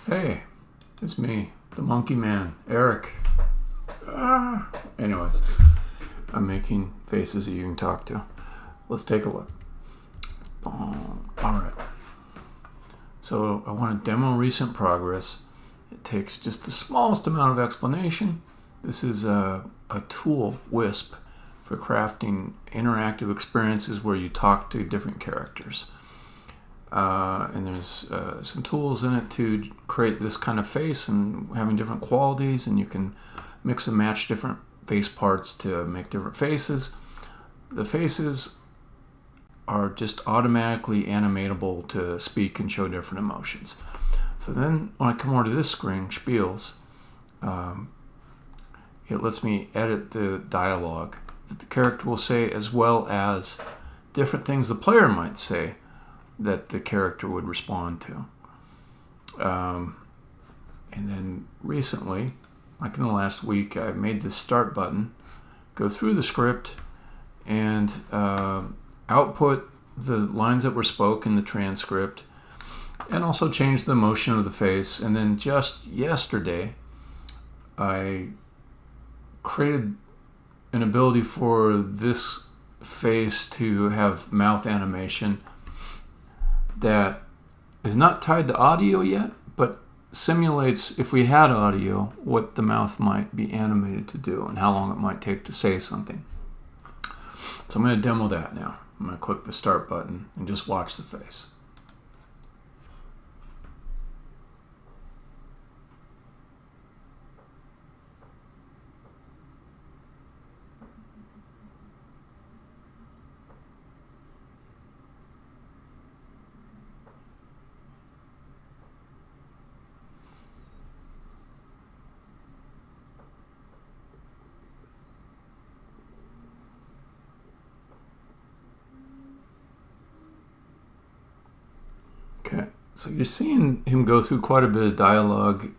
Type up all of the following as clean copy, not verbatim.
Hey, it's me, the monkey man, Eric. Anyways, I'm making faces that you can talk to. Let's take a look. Alright. So I want to demo recent progress. It takes just the smallest amount of explanation. This is a tool, Wisp, for crafting interactive experiences where you talk to different characters. And there's some tools in it to create this kind of face and having different qualities, and you can mix and match different face parts to make different faces. The faces are just automatically animatable to speak and show different emotions. So then when I come over to this screen, Spiels, it lets me edit the dialogue that the character will say, as well as different things the player might say that the character would respond to. And then recently, like in the last week, I made this start button, go through the script, and output the lines that were spoken in the transcript, and also change the motion of the face. And then just yesterday, I created an ability for this face to have mouth animation that is not tied to audio yet, but simulates, if we had audio, what the mouth might be animated to do and how long it might take to say something. So I'm going to demo that now. I'm going to click the start button and just watch the face. Okay, so you're seeing him go through quite a bit of dialogue.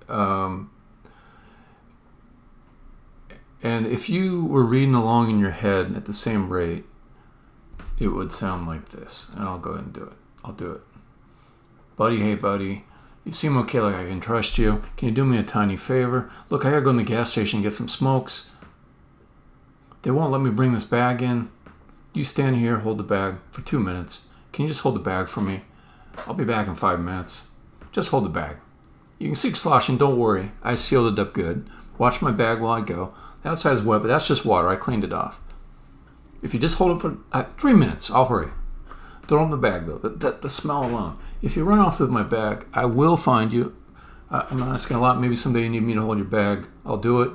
And if you were reading along in your head at the same rate, it would sound like this. And I'll go ahead and do it. I'll do it. Buddy, hey buddy, you seem okay, like I can trust you. Can you do me a tiny favor? Look, I gotta go in the gas station and get some smokes. They won't let me bring this bag in. You stand here, hold the bag for 2 minutes. Can you just hold the bag for me? I'll be back in 5 minutes. Just hold the bag. You can see it sloshing, don't worry. I sealed it up good. Watch my bag while I go. The outside is wet, but that's just water. I cleaned it off. If you just hold it for 3 minutes, I'll hurry. Don't open the bag, though. The smell alone. If you run off with my bag, I will find you. I'm not asking a lot. Maybe someday you need me to hold your bag. I'll do it.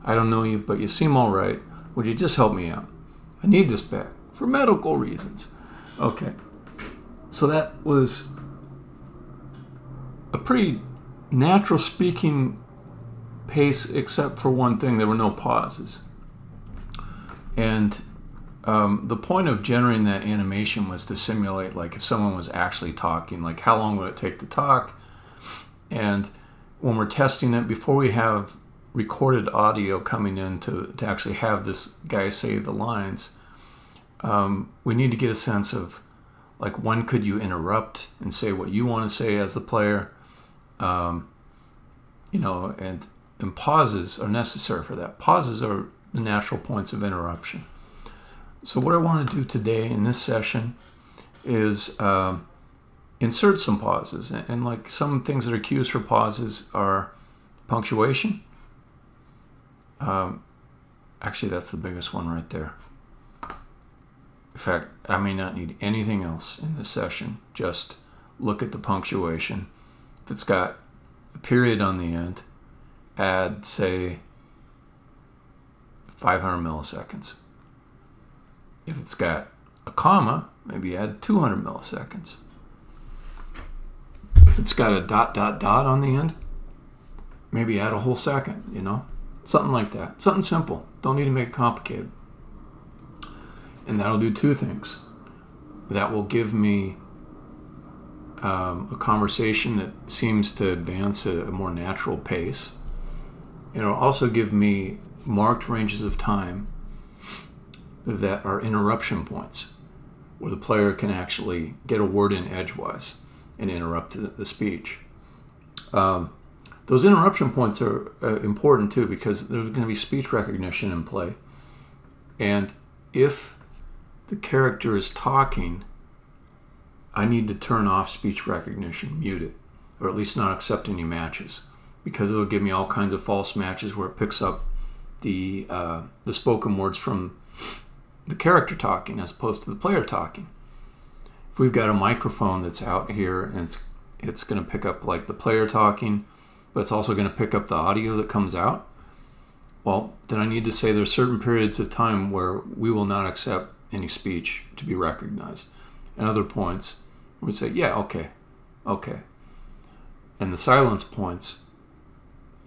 I don't know you, but you seem all right. Would you just help me out? I need this bag for medical reasons. Okay. So that was a pretty natural speaking pace, except for one thing. There were no pauses. And the point of generating that animation was to simulate, like, if someone was actually talking, like how long would it take to talk. And when we're testing it, before we have recorded audio coming in to actually have this guy say the lines, we need to get a sense of, like, when could you interrupt and say what you want to say as the player, and pauses are necessary for that. Pauses are the natural points of interruption. So what I want to do today in this session is insert some pauses. And like some things that are cues for pauses are punctuation. Actually, that's the biggest one right there. In fact, I may not need anything else in this session. Just look at the punctuation. If it's got a period on the end, add, say, 500 milliseconds. If it's got a comma, maybe add 200 milliseconds. If it's got a ... on the end, maybe add a whole second, you know? Something like that. Something simple. Don't need to make it complicated. And that'll do two things. That will give me a conversation that seems to advance at a more natural pace. It'll also give me marked ranges of time that are interruption points, where the player can actually get a word in edgewise and interrupt the speech. Those interruption points are important too, because there's going to be speech recognition in play. And if the character is talking, I need to turn off speech recognition, mute it, or at least not accept any matches, because it'll give me all kinds of false matches where it picks up the spoken words from the character talking as opposed to the player talking. If we've got a microphone that's out here and it's going to pick up like the player talking, but it's also going to pick up the audio that comes out, well, then I need to say there's certain periods of time where we will not accept any speech to be recognized. And other points, we say, yeah, okay. And the silence points,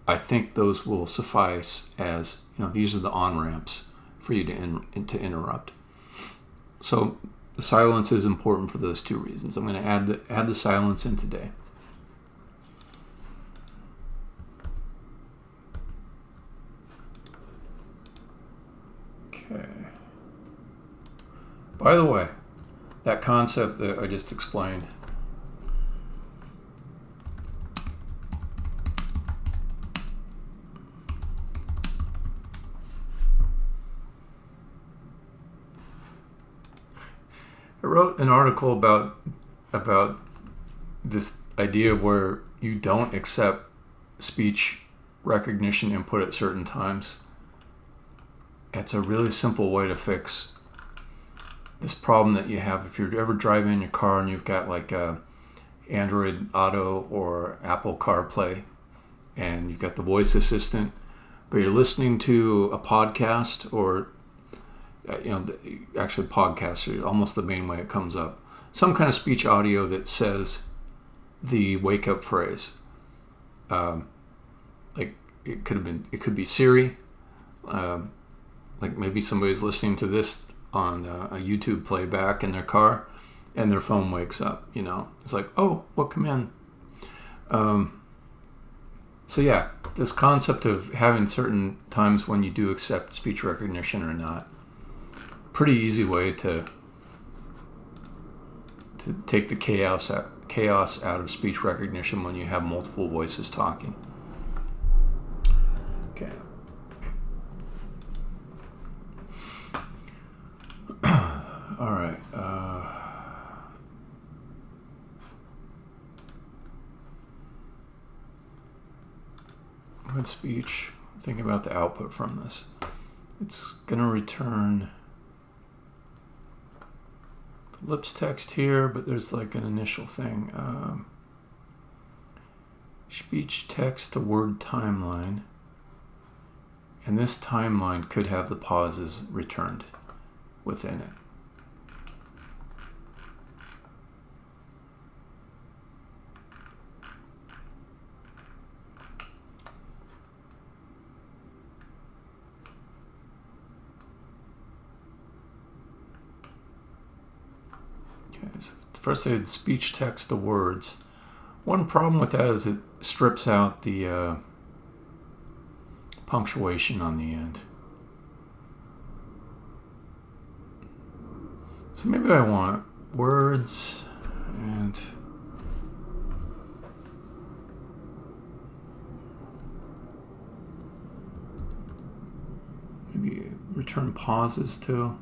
I think those will suffice as, these are the on-ramps for you to interrupt. So the silence is important for those two reasons. I'm going to add the silence in today. Okay. By the way, that concept that I just explained, I wrote an article about this idea of where you don't accept speech recognition input at certain times. It's a really simple way to fix this problem that you have if you're ever driving in your car and you've got like a Android Auto or Apple CarPlay and you've got the voice assistant, but you're listening to a podcast or actually podcasts are almost the main way it comes up. Some kind of speech audio that says the wake up phrase. Like it could be Siri. Like maybe somebody's listening to this on a YouTube playback in their car and their phone wakes up, It's like, oh, what command? So yeah, this concept of having certain times when you do accept speech recognition or not, pretty easy way to take the chaos out of speech recognition when you have multiple voices talking. Okay. All right. Web speech. Thinking about the output from this. It's going to return the lips text here, but there's like an initial thing. Speech text to word timeline. And this timeline could have the pauses returned within it. Okay, so first I had speech text to words. One problem with that is it strips out the punctuation on the end. So maybe I want words and maybe return pauses too.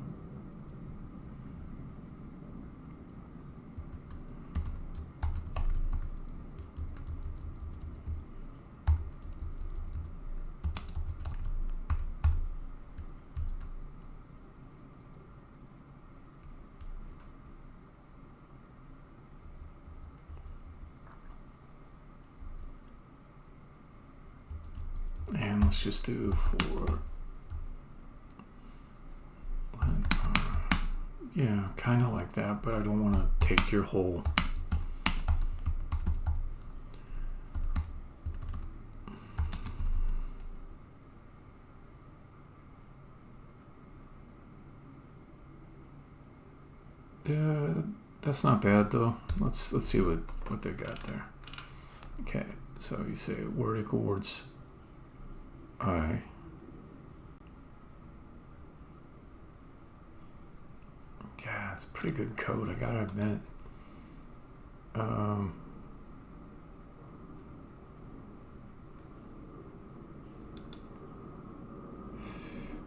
And let's just do for Yeah, kind of like that, but I don't want to take your whole... That's not bad though. Let's see what they got there. Okay, so you say word equal words I. Yeah, it's pretty good code, I gotta admit.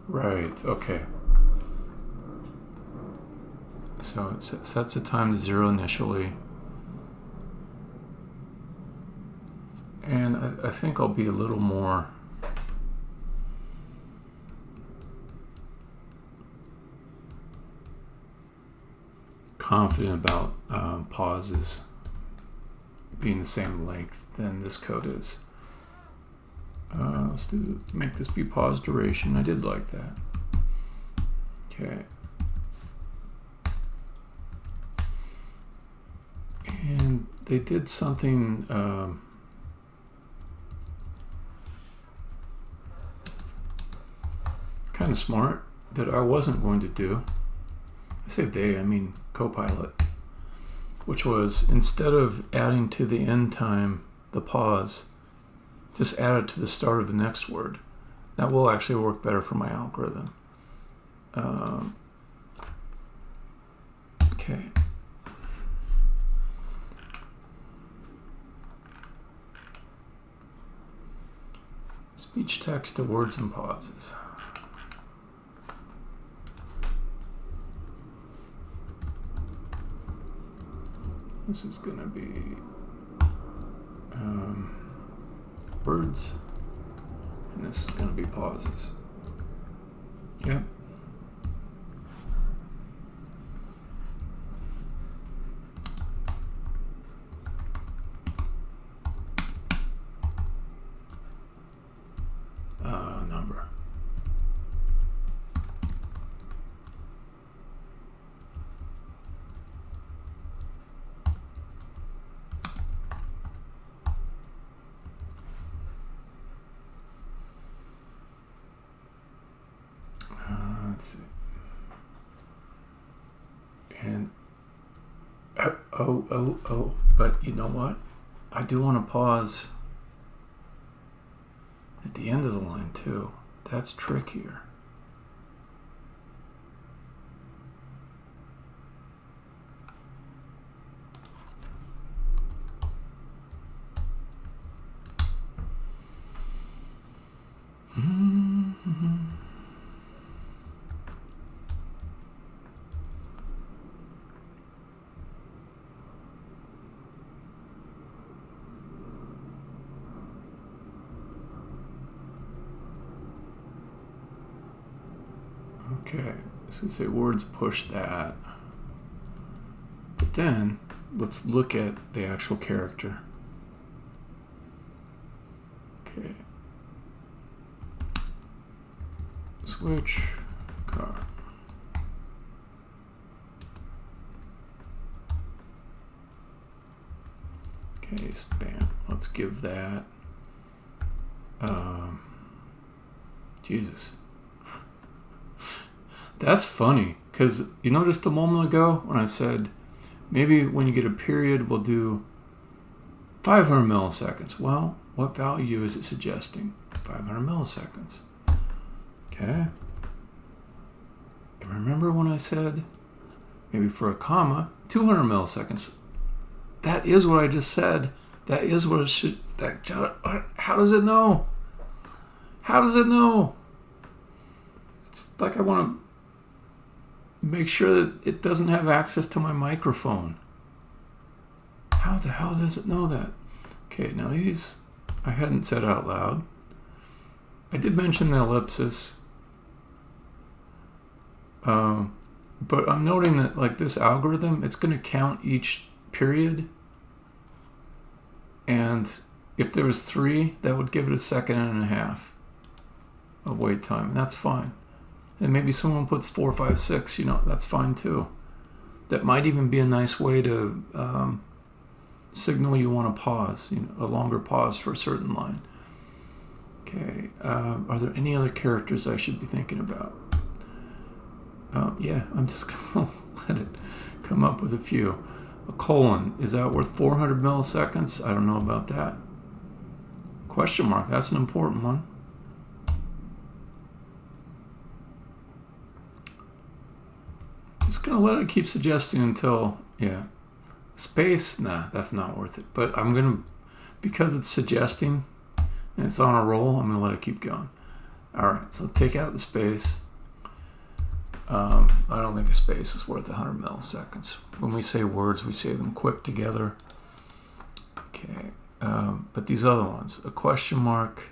Right, okay. So it sets the time to 0 initially. And I think I'll be a little more confident about pauses being the same length than this code is. Let's make this be pause duration. I did like that. Okay. And they did something kind of smart that I wasn't going to do. I say they, I mean Copilot, which was instead of adding to the end time the pause, just add it to the start of the next word. That will actually work better for my algorithm. Okay. Speech text to words and pauses. This is going to be words, and this is going to be pauses. Yep. Number. Let's see. And but you know what? I do want to pause at the end of the line too. That's trickier. Okay, so we say words push that. But then let's look at the actual character. Okay. Switch car. Okay, spam. Let's give that. Jesus. That's funny, because you noticed a moment ago when I said maybe when you get a period we'll do 500 milliseconds. Well, what value is it suggesting? 500 milliseconds. Okay. And remember when I said maybe for a comma 200 milliseconds? That is what I just said. That is what it should... how does it know? How does it know? It's like I want to make sure that it doesn't have access to my microphone. How the hell does it know that? Okay, now these I hadn't said out loud. I did mention the ellipsis. But I'm noting that like this algorithm, it's going to count each period. And if there was 3, that would give it a second and a half of wait time. And that's fine. And maybe someone puts 4, 5, 6, that's fine too. That might even be a nice way to signal you want to pause, a longer pause for a certain line. Okay, are there any other characters I should be thinking about? Yeah, I'm just going to let it come up with a few. A colon, is that worth 400 milliseconds? I don't know about that. Question mark, that's an important one. Just going to let it keep suggesting until, yeah. Space, nah, that's not worth it. But I'm going to, because it's suggesting and it's on a roll, I'm going to let it keep going. All right, so take out the space. I don't think a space is worth 100 milliseconds. When we say words, we say them quick together. Okay, but these other ones, a question mark,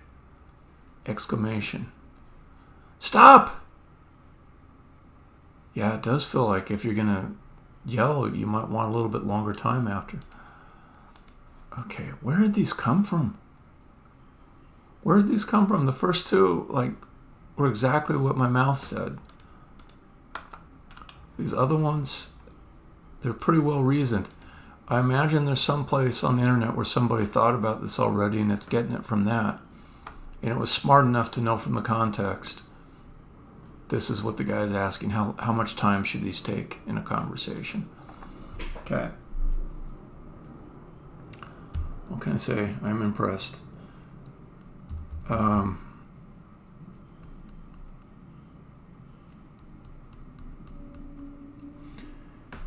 exclamation. Stop! Yeah, it does feel like if you're going to yell, you might want a little bit longer time after. Okay, where did these come from? Where did these come from? The first two, were exactly what my mouth said. These other ones, they're pretty well reasoned. I imagine there's some place on the internet where somebody thought about this already and it's getting it from that. And it was smart enough to know from the context, this is what the guy's asking. How much time should these take in a conversation? Okay. What can I say? I'm impressed.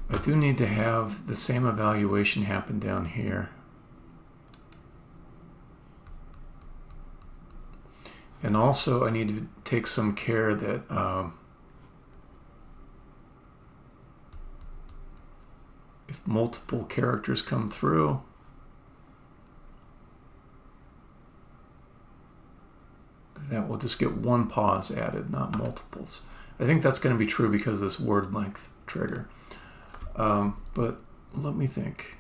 I do need to have the same evaluation happen down here. And also I need to take some care that if multiple characters come through, that will just get one pause added, not multiples. I think that's going to be true because of this word length trigger. But let me think.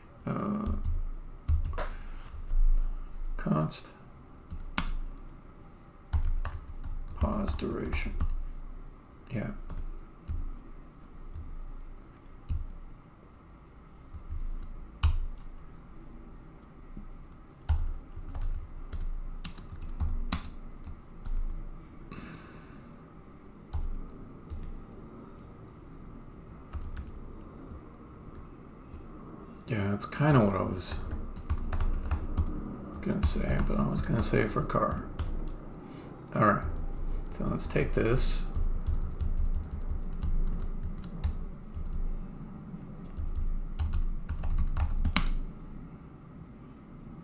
Const pause duration. Yeah. Yeah, that's kind of what I was going to say, but I was going to say it for a car. All right, so let's take this.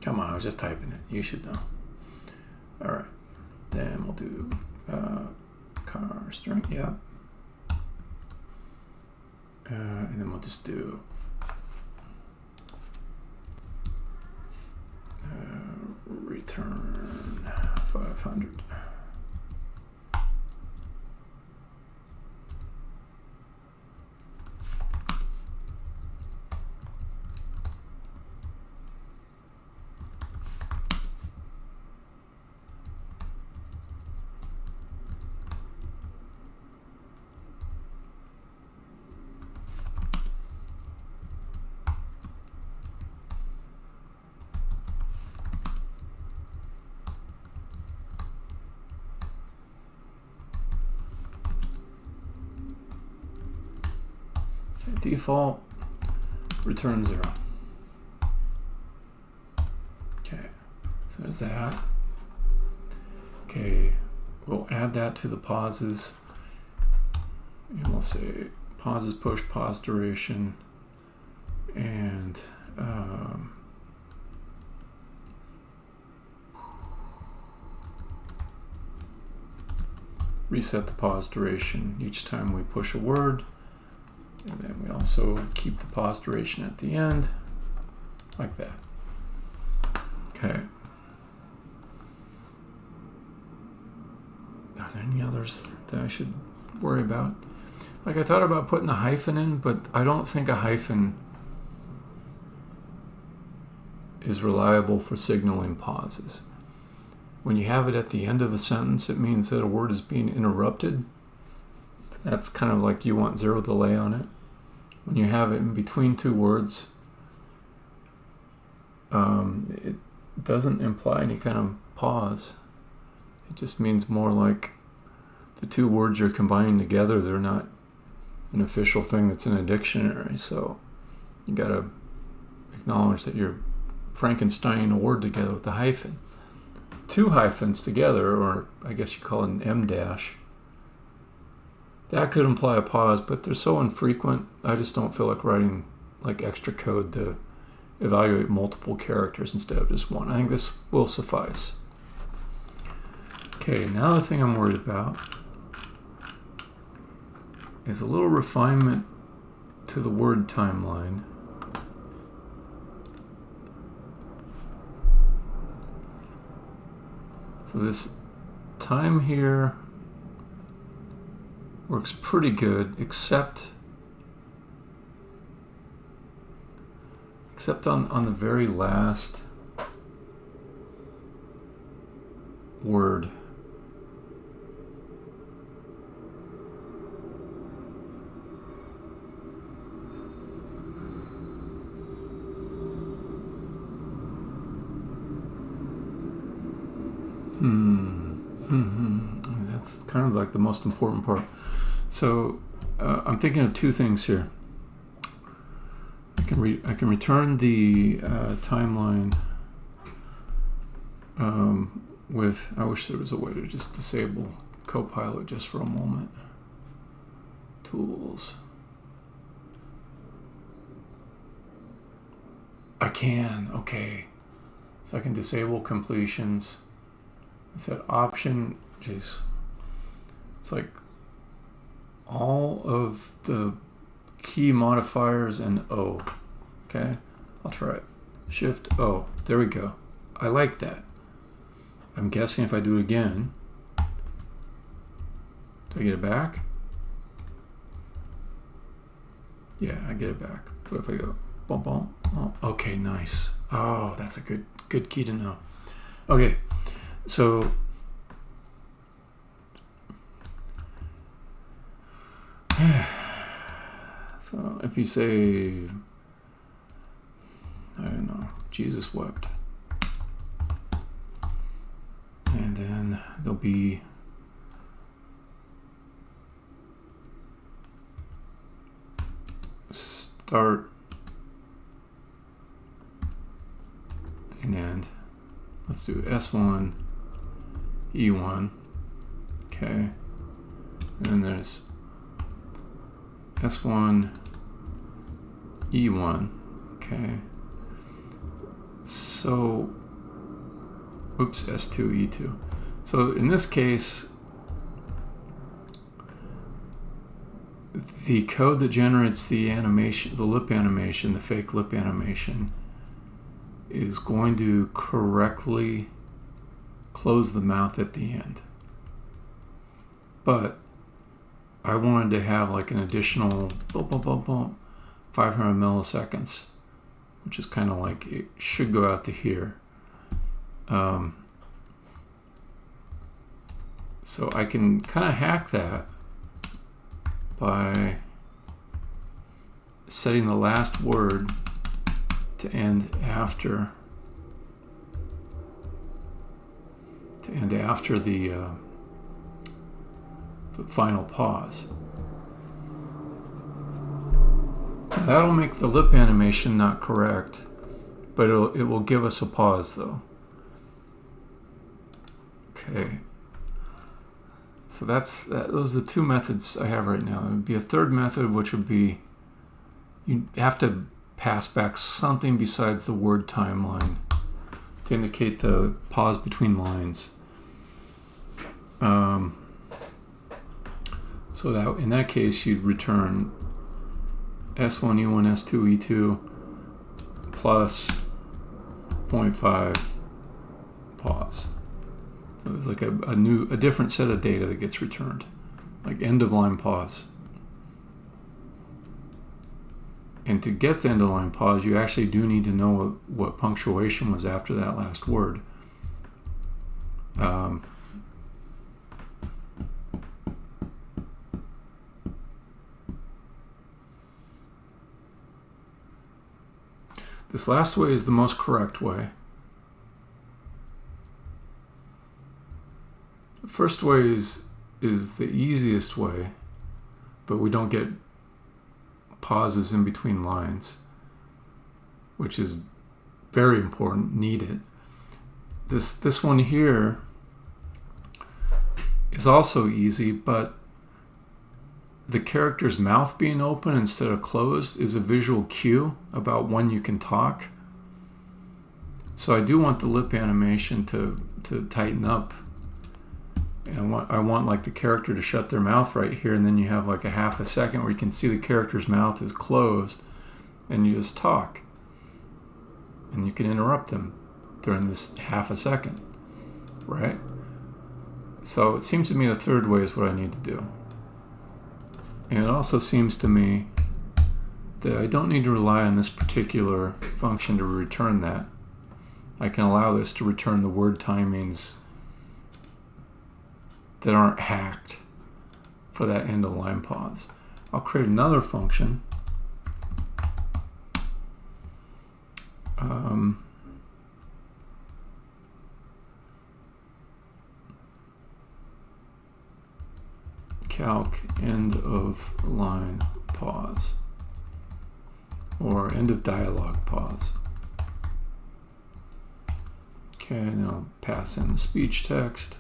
Come on, I was just typing it. You should know. All right, then we'll do car string, yeah. And then we'll just do return 500. Default return 0. Okay, so there's that. Okay, we'll add that to the pauses, and we'll say pauses push, pause duration, and reset the pause duration each time we push a word. And then we also keep the pause duration at the end, like that. Okay. Are there any others that I should worry about? I thought about putting a hyphen in, but I don't think a hyphen is reliable for signaling pauses. When you have it at the end of a sentence, it means that a word is being interrupted. That's kind of like you want zero delay on it. When you have it in between two words, it doesn't imply any kind of pause. It just means more like the two words you're combining together, they're not an official thing that's in a dictionary. So you gotta acknowledge that you're Frankensteining a word together with a hyphen. Two hyphens together, or I guess you call it an M dash, that could imply a pause, but they're so infrequent, I just don't feel like writing like extra code to evaluate multiple characters instead of just one. I think this will suffice. Okay, now the thing I'm worried about is a little refinement to the word timeline. So this time here works pretty good, except on the very last word. That's kind of like the most important part. So I'm thinking of two things here. I can return the timeline with. I wish there was a way to just disable Copilot just for a moment. Tools. I can. Okay. So I can disable completions. It's that option. Jeez. It's like all of the key modifiers and O. Okay, I'll try it. Shift O. There we go. I like that. I'm guessing if I do it again, do I get it back? Yeah, I get it back. But if I go bump bump, oh, okay, nice. Oh, that's a good key to know. Okay, so so if you say, I don't know, Jesus wept, and then there'll be start and end. Let's do S1, E1, okay, and then there's S1, E1, okay. So, oops, S2, E2. So in this case, the code that generates the animation, the lip animation, the fake lip animation, is going to correctly close the mouth at the end. But I wanted to have like an additional 500 milliseconds, which is kind of like it should go out to here. So I can kind of hack that by setting the last word to end after the final pause. That'll make the lip animation not correct, but it will give us a pause though. Okay. So those are the two methods I have right now. There would be a third method, which would be you have to pass back something besides the word timeline to indicate the pause between lines. So that in that case, you'd return S1, E1, S2, E2 plus 0.5 pause. So there's like a different set of data that gets returned, like end of line pause. And to get the end of line pause, you actually do need to know what punctuation was after that last word. This last way is the most correct way. The first way is the easiest way, but we don't get pauses in between lines, which is very important, need it. This one here is also easy, but the character's mouth being open instead of closed is a visual cue about when you can talk. So I do want the lip animation to tighten up. And I want like the character to shut their mouth right here, and then you have like a half a second where you can see the character's mouth is closed and you just talk. And you can interrupt them during this half a second, right? So it seems to me the third way is what I need to do. And it also seems to me that I don't need to rely on this particular function to return that. I can allow this to return the word timings that aren't hacked for that end of line pause. I'll create another function. Calc end of line pause, or end of dialogue pause. Okay, and then I'll pass in the speech text.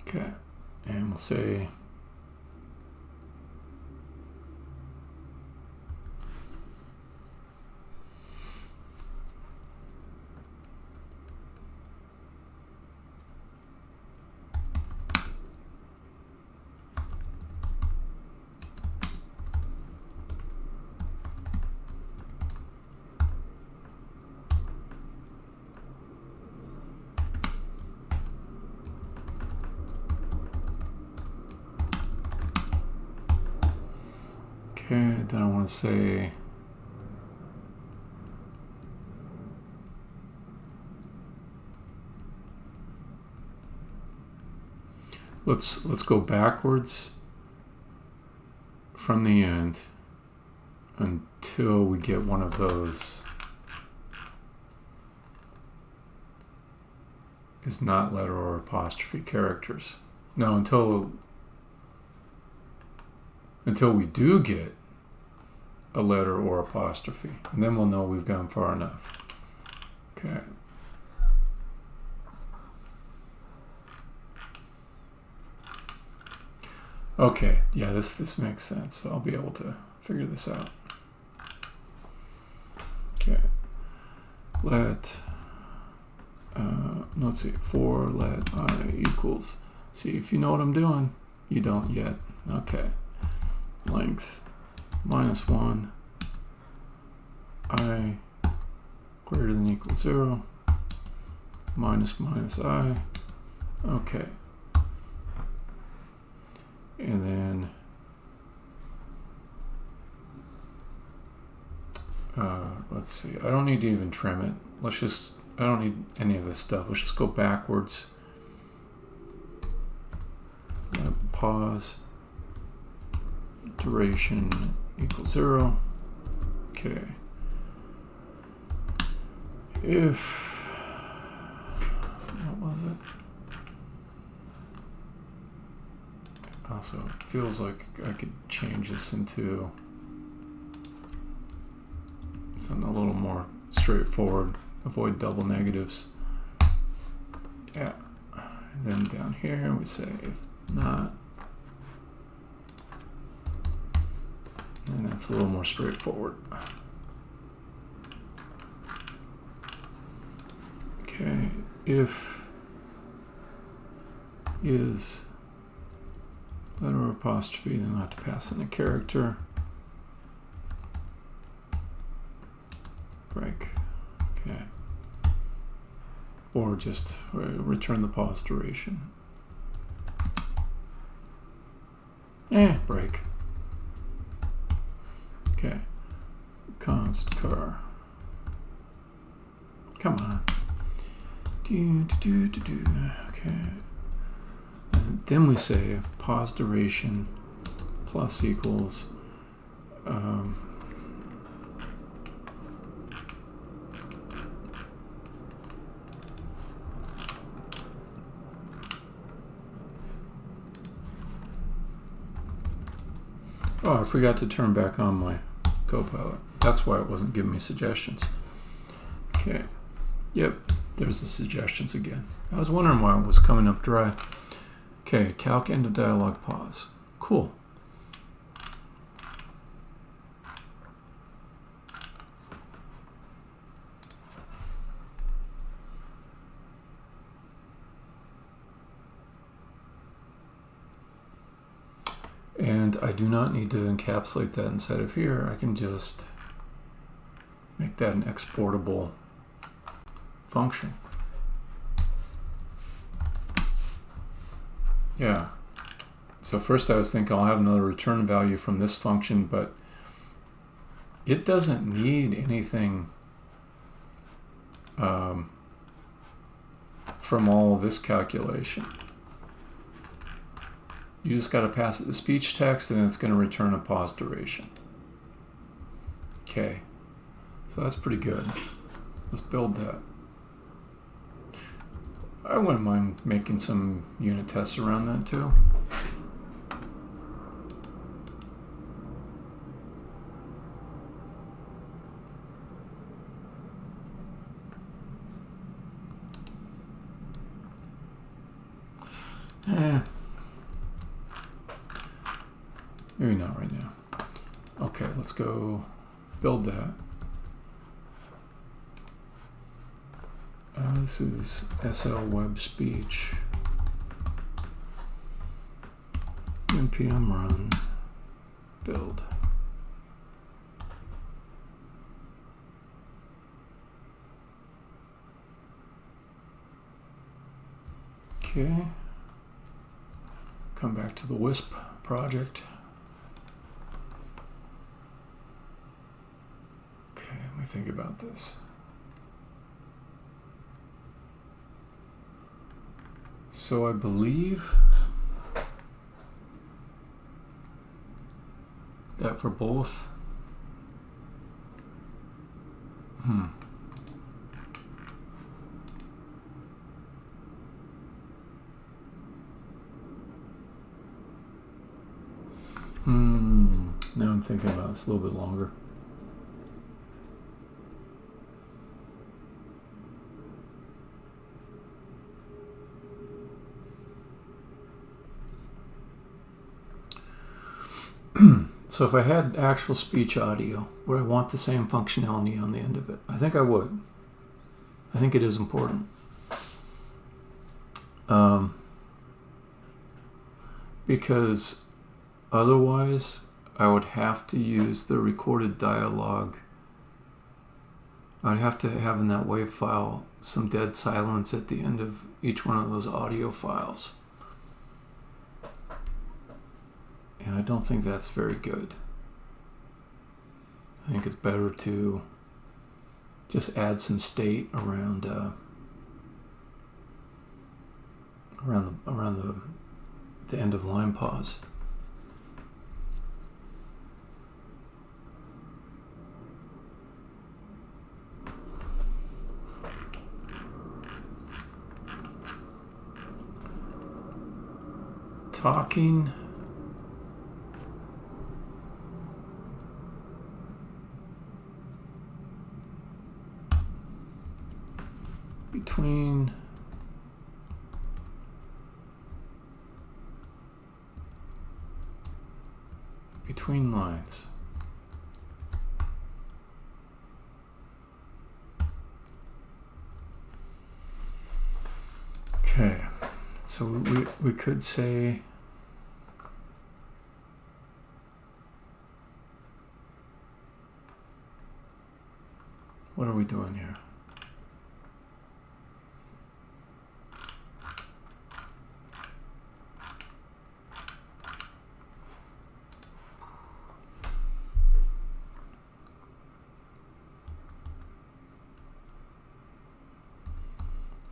Okay, and we'll say then I want to say let's go backwards from the end until we get one of those is not letter or apostrophe characters. No, until we do get a letter or apostrophe, and then we'll know we've gone far enough. Okay. Okay, yeah, this makes sense. So I'll be able to figure this out. Okay. Let let's see, for let I equals. See if you know what I'm doing. You don't yet. Okay. Length -1 I greater than or equal 0 minus I. Okay. And then let's see, I don't need to even trim it. I don't need any of this stuff. Let's just go backwards. Pause. Duration equals 0. Okay. If, what was it? Also, it feels like I could change this into something a little more straightforward. Avoid double negatives. Yeah. And then down here we say if not. And that's a little more straightforward. Okay, if is letter or apostrophe, then I'll have to pass in a character. Break. Okay. Or just return the pause duration. Break. Okay. Const car. Come on. Okay. And then we say pause duration plus equals Oh, I forgot to turn back on my Copilot. That's why it wasn't giving me suggestions. Okay. Yep, there's the suggestions again. I was wondering why it was coming up dry. Okay, calc end of dialog pause. Cool. And I do not need to encapsulate that inside of here. I can just make that an exportable function. Yeah. So first I was thinking I'll have another return value from this function, but it doesn't need anything from all of this calculation. You just got to pass it the speech text, and it's going to return a pause duration. Okay, so that's pretty good. Let's build that. I wouldn't mind making some unit tests around that too. Maybe not right now. Okay, let's go build that. This is SL Web Speech. npm run build. Okay. Come back to the Wisp project. Okay, let me think about this. So I believe that for both, now I'm thinking about this a little bit longer. So if I had actual speech audio, would I want the same functionality on the end of it? I think I would. I think it is important. Because otherwise, I would have to use the recorded dialogue. I'd have to have in that WAV file some dead silence at the end of each one of those audio files. And I don't think that's very good. I think it's better to just add some state around the end of line pause. Talking between lines. Okay, so we could say what are we doing here?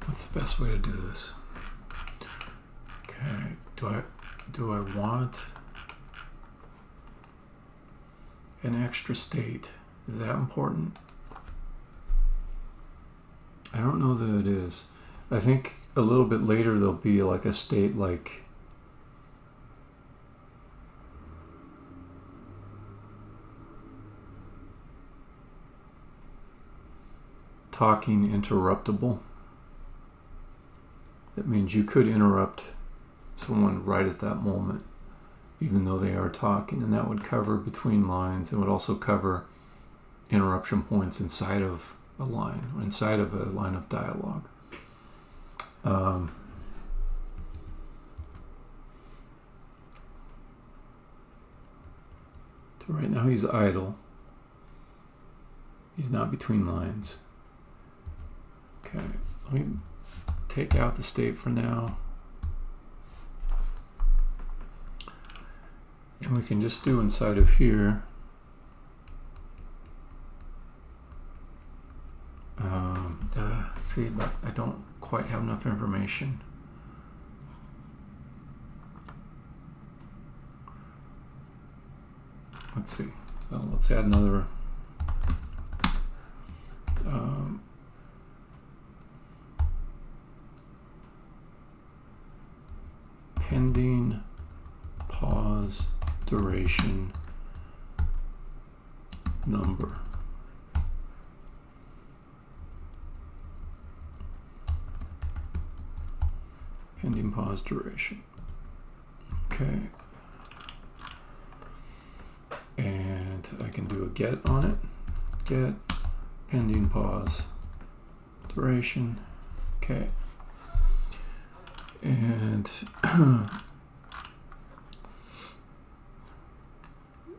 What's the best way to do this? Okay, do I want an extra state. Is that important? I don't know that it is. I think a little bit later there'll be like a state like talking interruptible. That means you could interrupt someone right at that moment, even though they are talking, and that would cover between lines. It would also cover interruption points inside of a line, or inside of a line of dialogue. So right now he's idle. He's not between lines. Okay, let me take out the state for now. And we can just do inside of here. See, but I don't quite have enough information. Let's see. Well, let's add another. Pending pause duration number. Pending pause duration. Okay. And I can do a get on it. Get pending pause duration. Okay. And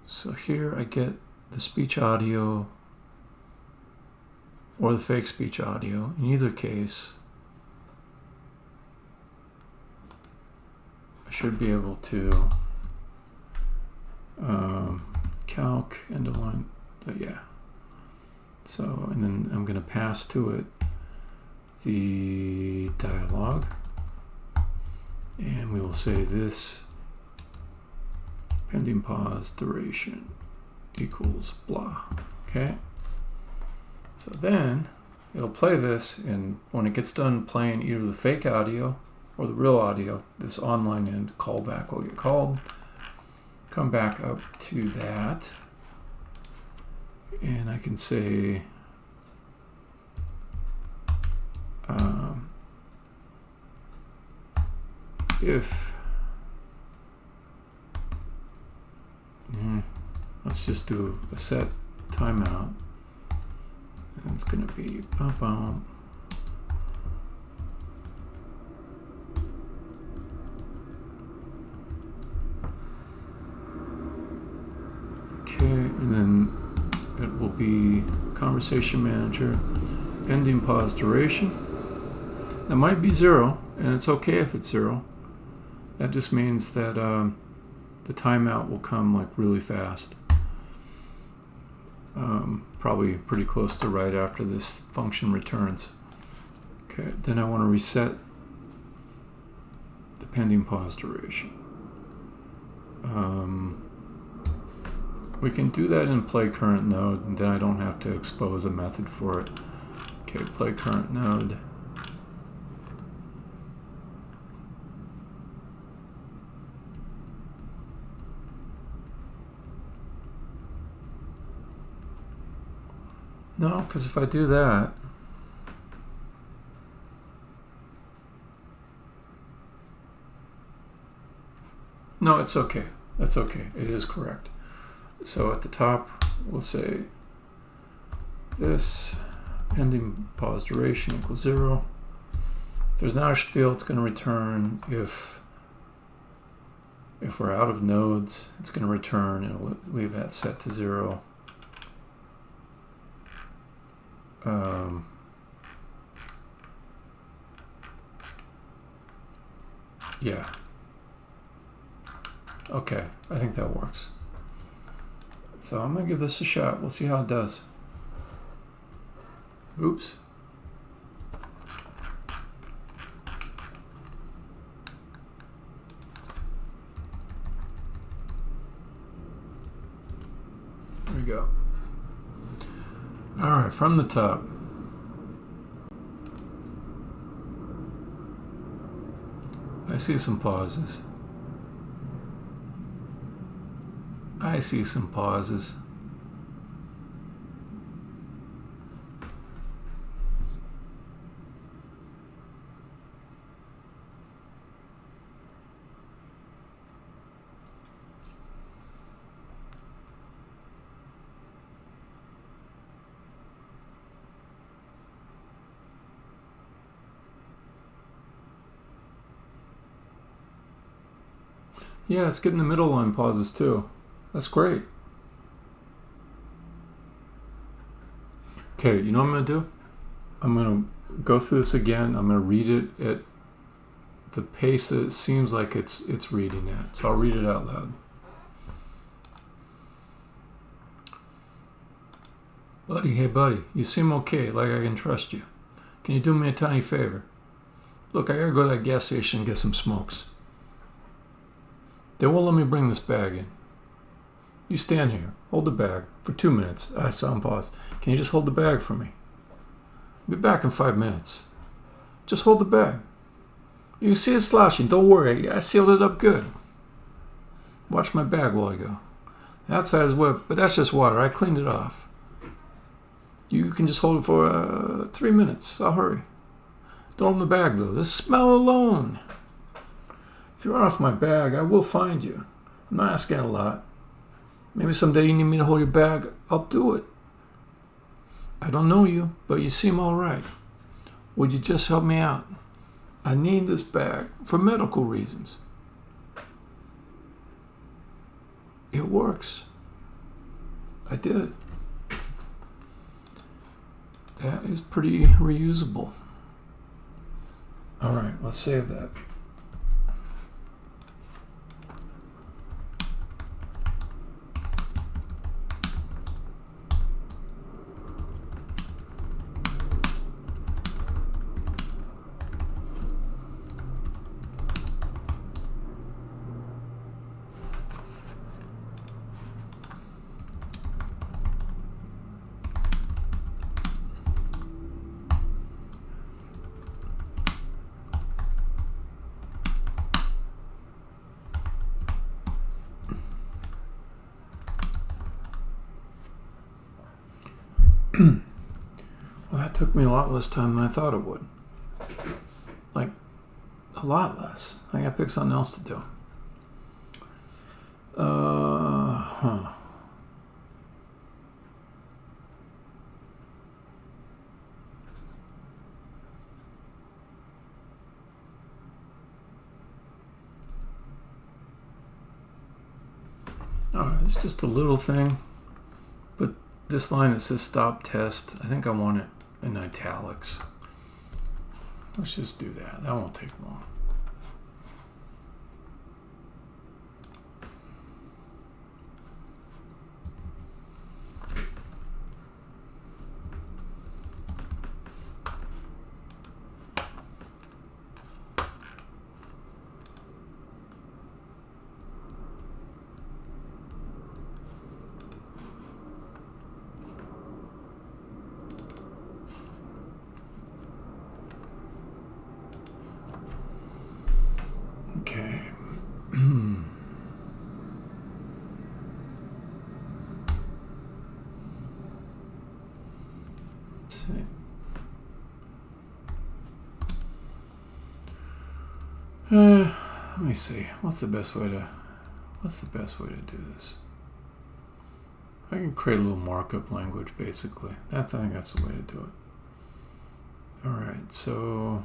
so here I get the speech audio or the fake speech audio. In either case, I should be able to calc end of line. Yeah. So, and then I'm going to pass to it the dialogue, and we will say this pending pause duration equals blah. Okay. So then it'll play this, and when it gets done playing either the fake audio or the real audio, this online end callback will get called. Come back up to that, and I can say if let's just do a set timeout, and it's going to be bump bump. Okay, and then it will be conversation manager, pending pause duration. That might be 0, and it's okay if it's 0. That just means that the timeout will come like really fast. Probably pretty close to right after this function returns. Okay, then I want to reset the pending pause duration. We can do that in play current node, and then I don't have to expose a method for it. Okay, play current node. No, because if I do that, no, it's okay. That's okay. It is correct. So at the top, we'll say this pending pause duration equals 0. If there's not a spiel, it's going to return. If we're out of nodes, it's going to return, and it'll leave that set to 0. Yeah. Okay, I think that works. So I'm going to give this a shot. We'll see how it does. Oops. go. All right, from the top. I see some pauses. I see some pauses. Yeah, it's getting the middle line pauses too. That's great. Okay, you know what I'm going to do? I'm going to go through this again. I'm going to read it at the pace that it seems like it's reading at. So I'll read it out loud. Buddy, hey buddy, you seem okay, like I can trust you. Can you do me a tiny favor? Look, I gotta go to that gas station and get some smokes. They won't let me bring this bag in. You stand here, hold the bag for 2 minutes. I saw him pause. Can you just hold the bag for me? I'll be back in 5 minutes. Just hold the bag. You can see it sloshing. Don't worry, I sealed it up good. Watch my bag while I go. The outside is wet, but that's just water. I cleaned it off. You can just hold it for 3 minutes. I'll hurry. Don't open the bag though. The smell alone. If you run off my bag, I will find you. I'm not asking a lot. Maybe someday you need me to hold your bag. I'll do it. I don't know you, but you seem all right. Would you just help me out? I need this bag for medical reasons. It works. I did it. That is pretty reusable. All right, let's save that. Well, that took me a lot less time than I thought it would. Like, a lot less. I gotta pick something else to do. Alright, it's just a little thing. But this line that says stop test, I think I want it in italics. Let's just do that. That won't take long. Okay. Let's see. Let me see. What's the best way to do this? I can create a little markup language, basically. I think that's the way to do it. All right, so.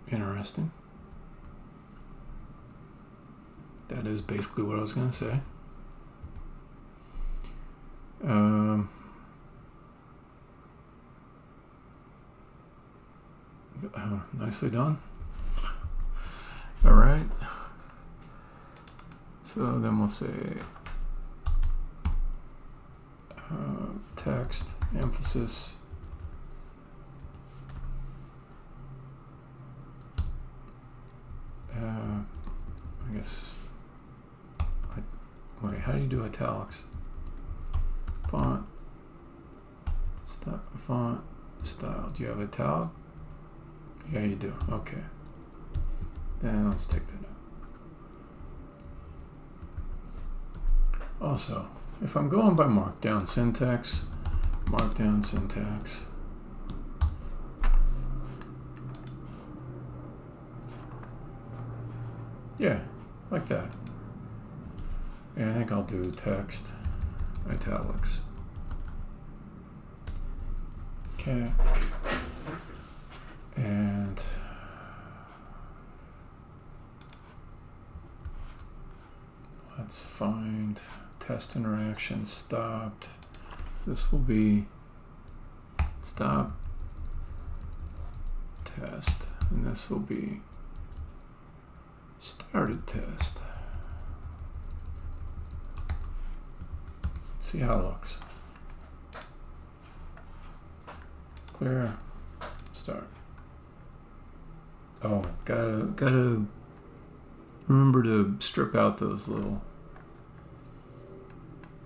Interesting. That is basically what I was going to say. Nicely done. All right. So then we'll say text, emphasis, I guess, wait, how do you do italics? Font, font, style. Do you have italic? Yeah, you do. Okay. Then let's take that out. Also, if I'm going by markdown syntax, yeah, like that. And I think I'll do text, italics. Okay. And let's find test interaction stopped. This will be stop test, and this will be started test. Let's see how it looks. Clear, start. Oh, gotta remember to strip out those little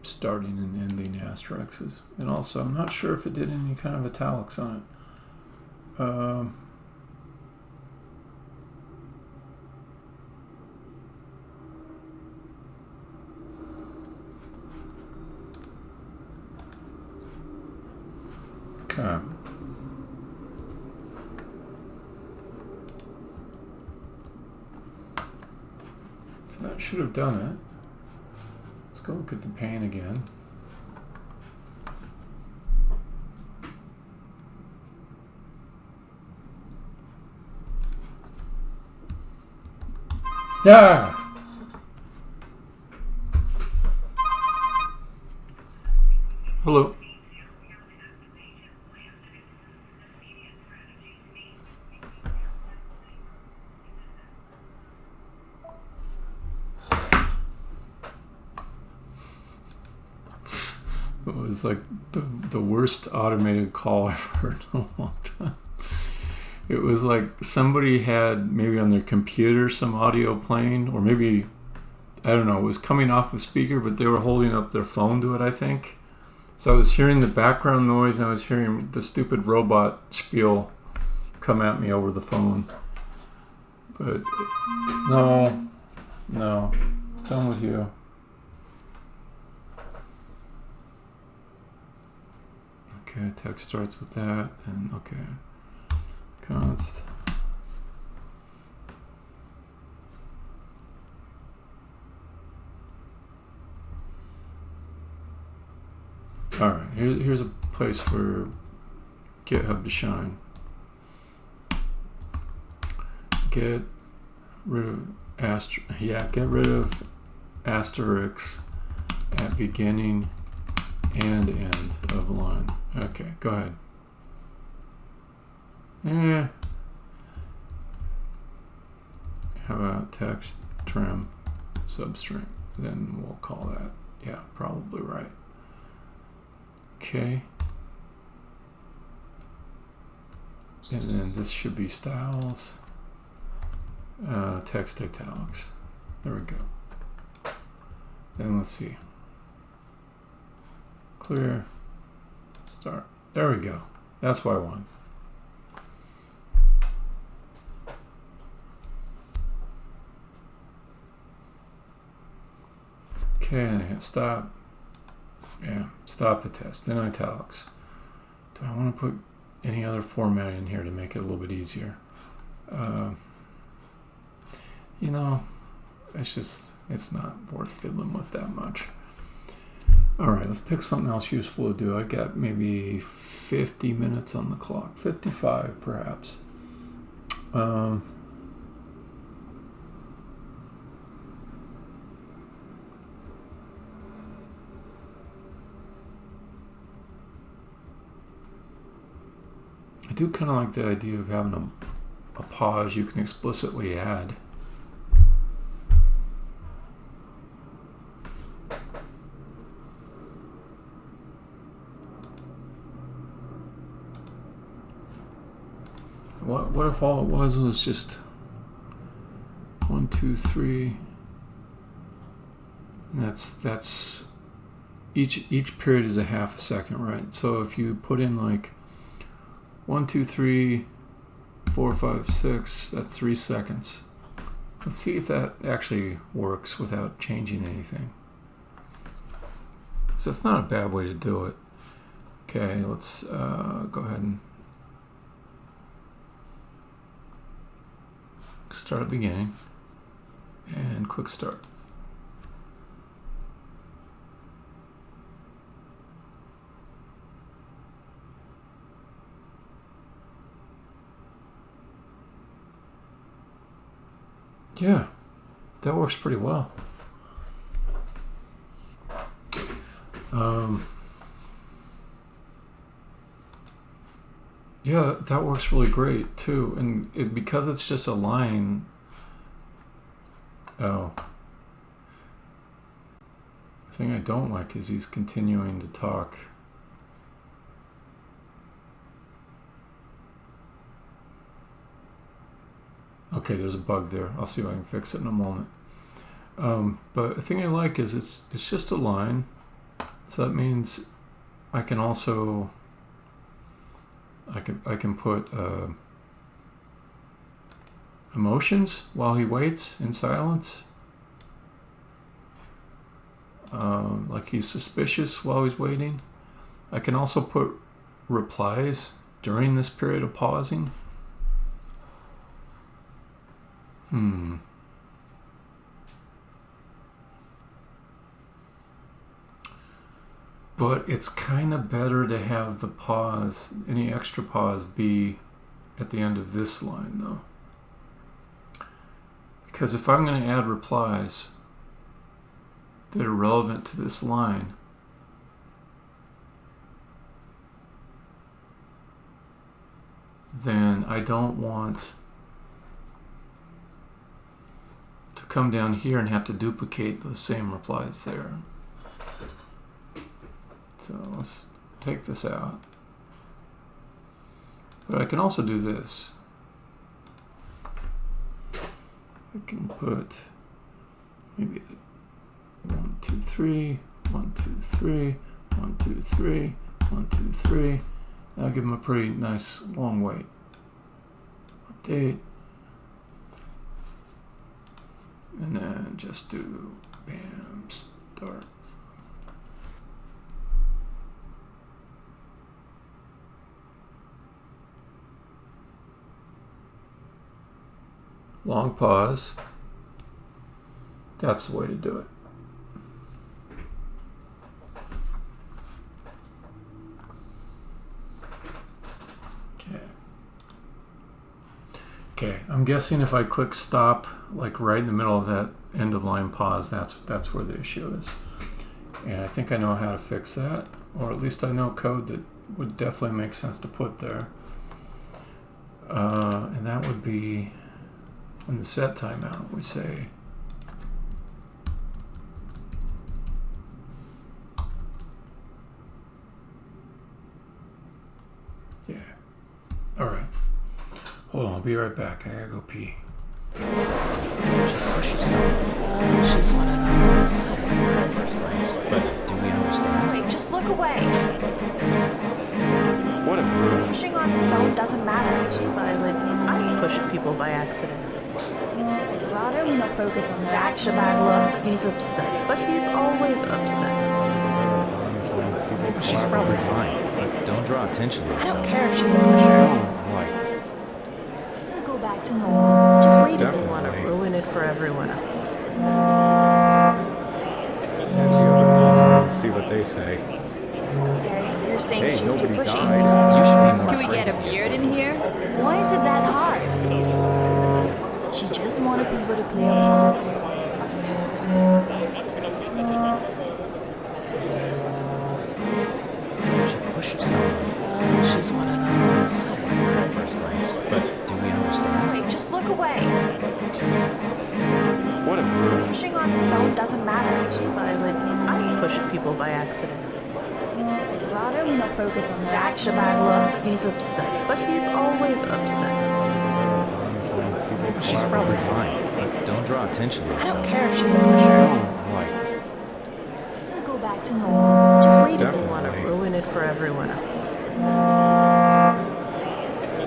starting and ending asterisks. And also, I'm not sure if it did any kind of italics on it. Okay. So that should have done it. Let's go look at the pane again. Yeah. Hello. It was like the worst automated call I've heard in a long time. It was like somebody had maybe on their computer some audio playing, or maybe, I don't know, it was coming off a speaker, but they were holding up their phone to it, I think. So I was hearing the background noise, and I was hearing the stupid robot spiel come at me over the phone. But no, done with you. Okay, text starts with that, and okay, const. All right, here's a place for GitHub to shine. Get rid of asterisks at beginning and end of line. Okay, go ahead. How about text trim substring? Then we'll call that. Yeah, probably right. Okay. And then this should be styles. Text italics. There we go. Then let's see. Clear. Start. There we go. That's what I want. Okay, and I hit stop. Yeah, stop the test. In italics. Do I want to put any other format in here to make it a little bit easier? You know, it's not worth fiddling with that much. All right, let's pick something else useful to do. I got maybe 50 minutes on the clock, 55 perhaps. I do kind of like the idea of having a pause you can explicitly add. What if all it was just 1, 2, 3? And that's each period is a half a second, right? So if you put in like 1, 2, 3, 4, 5, 6, that's 3 seconds. Let's see if that actually works without changing anything. So that's not a bad way to do it. Okay, let's go ahead and start at the beginning and click start. Yeah, that works pretty well. Yeah, that works really great too. And because it's just a line. Oh. The thing I don't like is he's continuing to talk. Okay, there's a bug there. I'll see if I can fix it in a moment. But the thing I like is it's just a line. So that means I can also I can put emotions while he waits in silence. Like he's suspicious while he's waiting. I can also put replies during this period of pausing. But it's kind of better to have the pause, any extra pause, be at the end of this line, though. Because if I'm going to add replies that are relevant to this line, then I don't want to come down here and have to duplicate the same replies there. So let's take this out. But I can also do this. I can put maybe 1, 2, 3, 1, 2, 3, 1, 2, 3, 1, 2, 3. That'll give them a pretty nice long wait. Update. And then just do bam, start. Long pause. That's the way to do it. Okay, I'm guessing if I click stop, like right in the middle of that end of line pause, that's where the issue is. And I think I know how to fix that, or at least I know code that would definitely make sense to put there. And that would be in the set timeout, we say yeah. Alright. Hold on, I'll be right back. I gotta go pee. She's one of those types at first glance, but do we understand? Wait, just look away. What a bruise. Pushing on its own doesn't matter. Gee, Violet, I've pushed people by accident. I'd rather we not focus on the That's a actions. bad look. He's upset, but he's always upset. She's probably fine, but don't draw attention to I yourself. don't care if she's a pusher. What? We'll go back to normal. Just wait a They bit. want to ruin it for everyone else. Send the other people and see what they say. Okay, you're saying Hey, she's too nobody pushy. died. You should be more Can we afraid get a of you. beard in here? Why is it that hard? She just wanted people to clear a path. She pushed someone. She's one of those types at first glance, but do we understand? Wait, just look away. What a bruise. Pushing on its own doesn't matter. Gee, Violet, I've pushed people by accident. I'd rather we not focus on her That's a actions. bad look. He's upset, but he's always upset. As long as people She's probably fine, but don't draw attention to I yourself. don't care if she's a pusher. What? It'll go back to normal. Just wait a People bit. want to ruin it for everyone else.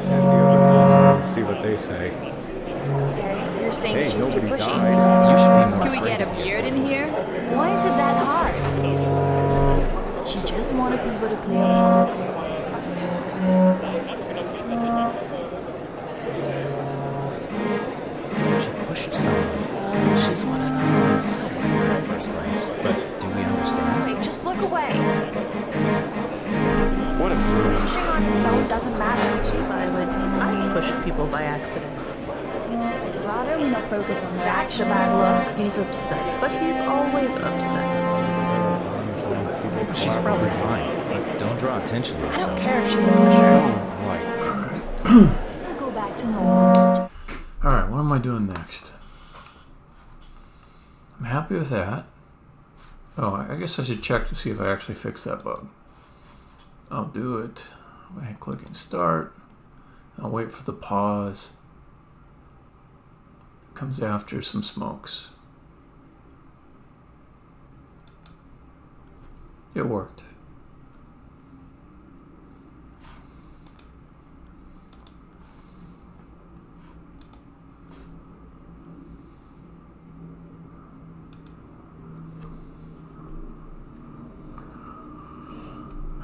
Send the other and see what they say. Okay, you're saying Hey, she's too nobody pushy. died. You should be more Can we afraid get a of you. beard in here? Why is it that hard? She just wanted people to clear a path. She pushed someone. She's one of those types at first glance. But do we understand? Wait, just look away. What a fool. Pushing on its own doesn't matter. Gee, Violet, I've pushed people by accident. I'd rather we not focus on her That's a actions. bad look. He's upset, but he's always upset. As long as people She's probably fine, but don't draw attention to I yourself. don't care if she's a pusher. What? It'll go back to normal. Alright, what am I doing next? I'm happy with that. Oh, I guess I should check to see if I actually fixed that bug. I'll do it by clicking start. I'll wait for the pause. It comes after some smokes. It worked.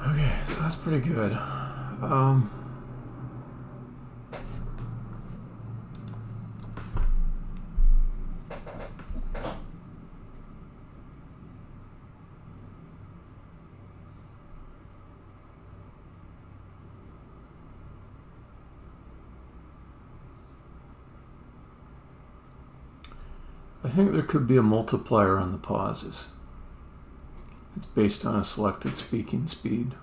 Okay, so that's pretty good. I think there could be a multiplier on the pauses. It's based on a selected speaking speed.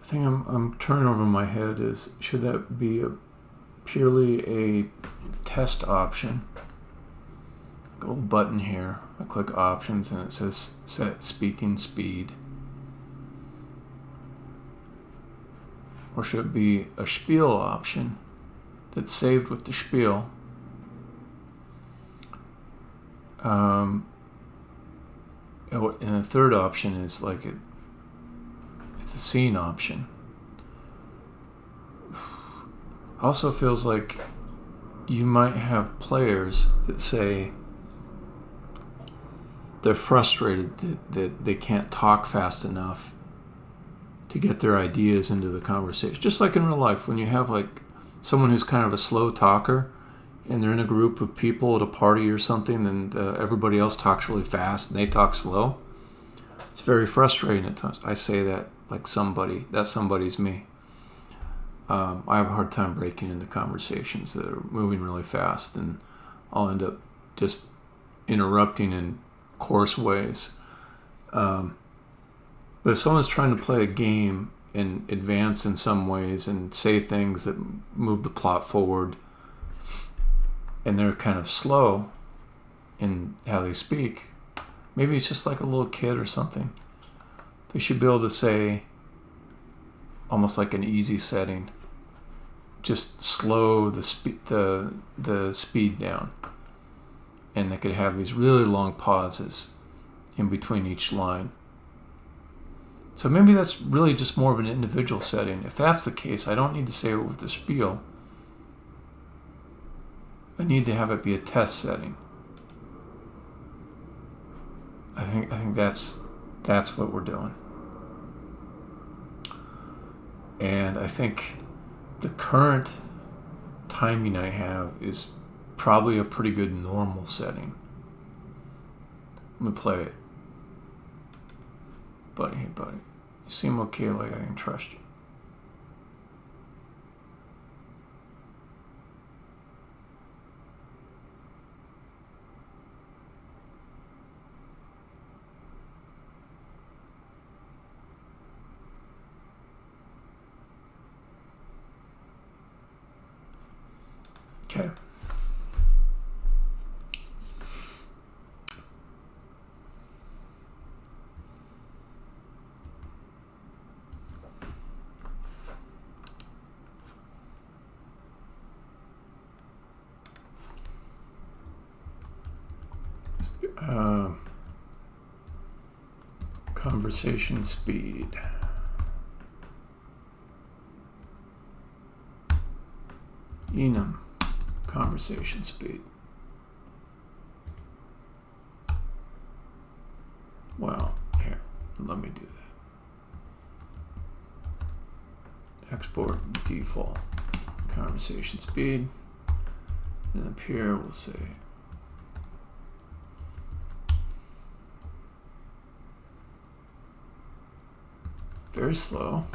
The thing I'm turning over in my head is, should that be purely a test option? A little button here. I click options and it says set speaking speed. Or should it be a spiel option that's saved with the spiel? And the third option is like it's a scene option. Also feels like you might have players that say they're frustrated that they can't talk fast enough to get their ideas into the conversation. Just like in real life, when you have like someone who's kind of a slow talker and they're in a group of people at a party or something and everybody else talks really fast and they talk slow, it's very frustrating at times. I say that like that somebody's me. I have a hard time breaking into conversations that are moving really fast, and I'll end up just interrupting in coarse ways. But if someone's trying to play a game and advance in some ways and say things that move the plot forward, and they're kind of slow in how they speak, maybe it's just like a little kid or something. They should be able to say, almost like an easy setting, just slow the speed down, and they could have these really long pauses in between each line. So maybe that's really just more of an individual setting. If that's the case, I don't need to say it with the spiel. I need to have it be a test setting. I think that's what we're doing. And I think the current timing I have is probably a pretty good normal setting. Let me play it. Buddy, hey buddy. You seem okay, like I can trust you. Okay. Conversation speed. Enum. Conversation speed. Well, here, let me do that. Export default conversation speed. And up here we'll say very slow.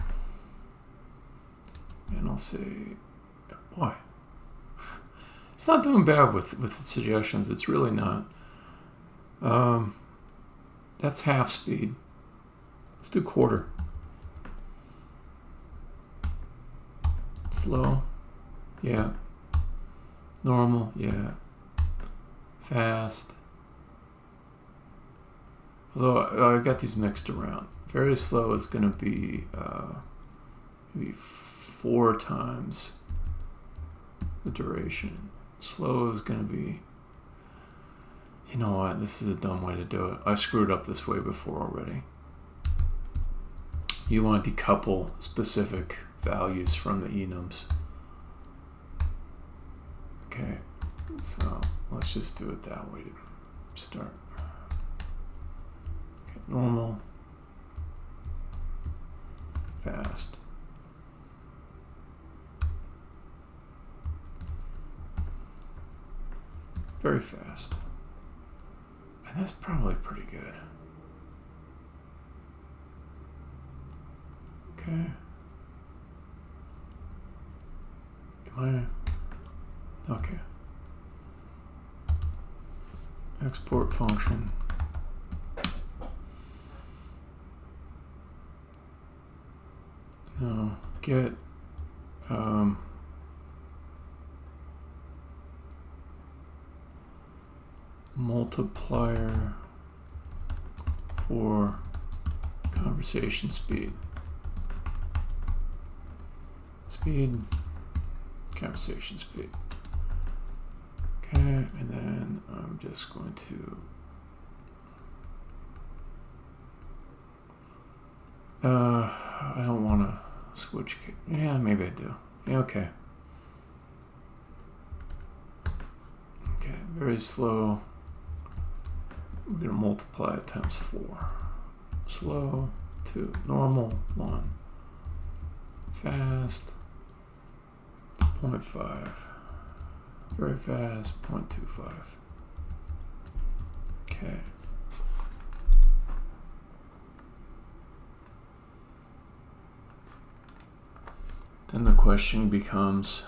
And I'll say, boy, it's not doing bad with the suggestions. It's really not. That's half speed. Let's do quarter. Slow. Yeah. Normal. Yeah. Fast. Although I got these mixed around. Very slow is going to be maybe 4 times the duration. Slow is going to be, you know what, this is a dumb way to do it. I've screwed up this way before already. You want to decouple specific values from the enums. Okay, so let's just do it that way to start. Okay, normal. Fast. Very fast. And that's probably pretty good. Okay. Okay. Export function. No, get multiplier for conversation speed. Conversation speed. Okay, and then I'm just going to I don't want to switch. Yeah, maybe I do. Yeah, okay. Okay, very slow. We're going to multiply it times 4. Slow, 2. Normal, 1. Fast, 0.5. Very fast, 0.25. Okay. Then the question becomes,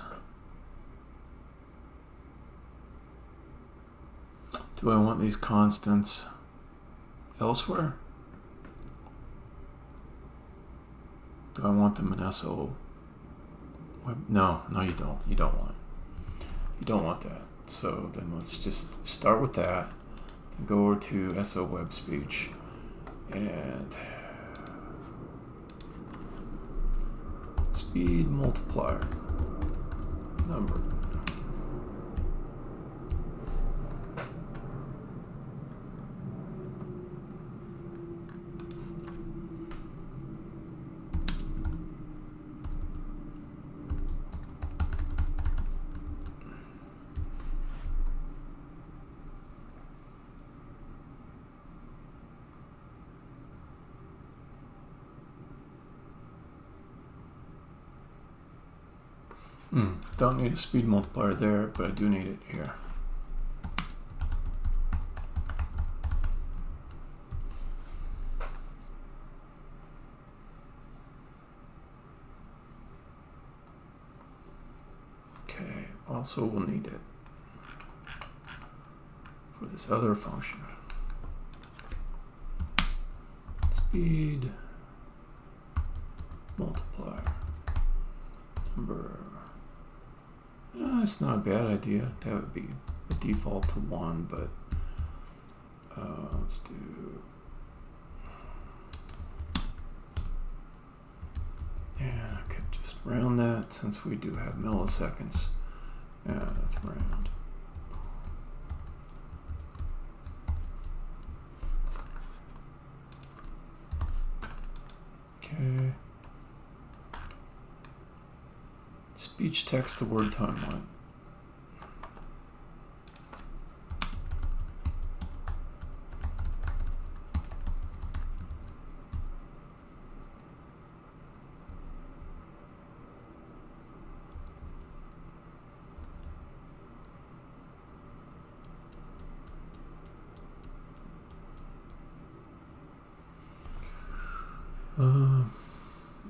do I want these constants elsewhere? Do I want them in SO? No, you don't. You don't want it. You don't want that. So then let's just start with that. Then go over to SO Web Speech and speed multiplier number. Don't need a speed multiplier there, but I do need it here. Okay, also we'll need it for this other function. Speed multiplier number It's not a bad idea to have it be a default to 1, but let's do. Yeah, I could just round that since we do have milliseconds. Math round. Okay. Speech text to word timeline.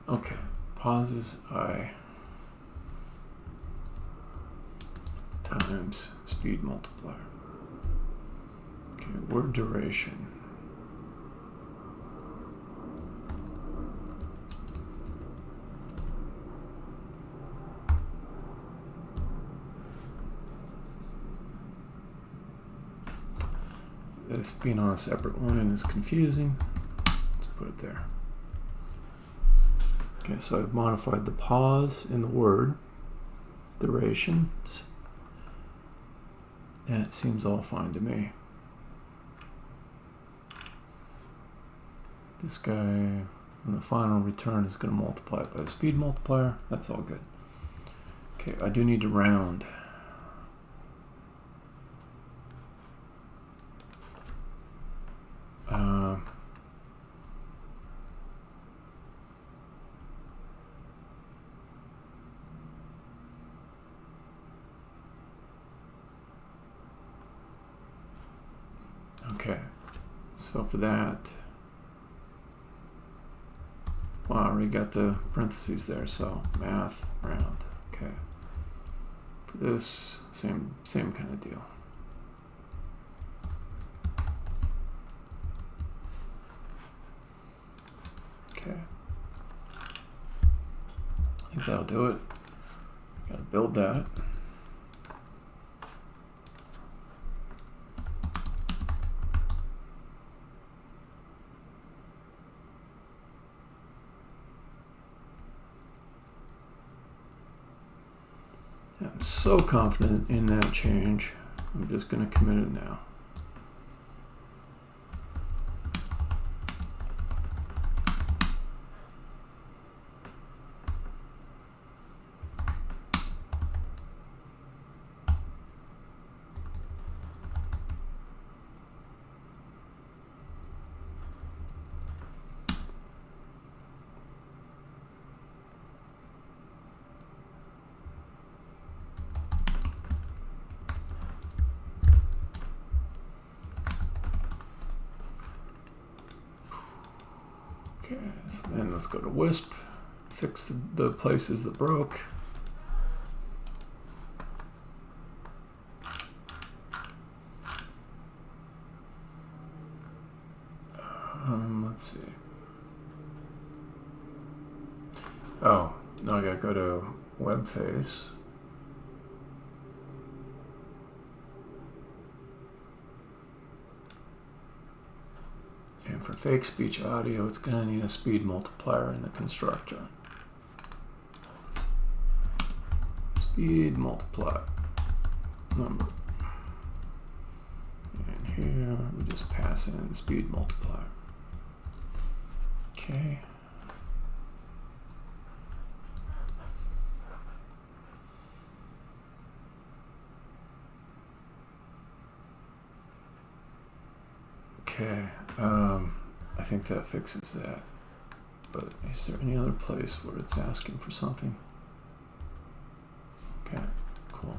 Okay, pauses I times speed multiplier. Okay, word duration. This being on a separate line is confusing. Let's put it there. Okay, so I've modified the pause in the word durations, and it seems all fine to me. This guy, when the final return is going to multiply it by the speed multiplier. That's all good. Okay, I do need to round. Okay, so for that, well, I already got the parentheses there, so math round. Okay, for this, same kind of deal. Okay, I think that'll do it. Got to build that. I'm so confident in that change, I'm just going to commit it now. Okay, so then let's go to Wisp, fix the places that broke. Let's see. Oh, now I gotta go to web face. And for fake speech audio, it's going to need a speed multiplier in the constructor. Speed multiply number. And here we just pass in the speed multiplier. Okay. Okay, I think that fixes that. But is there any other place where it's asking for something? Okay, cool.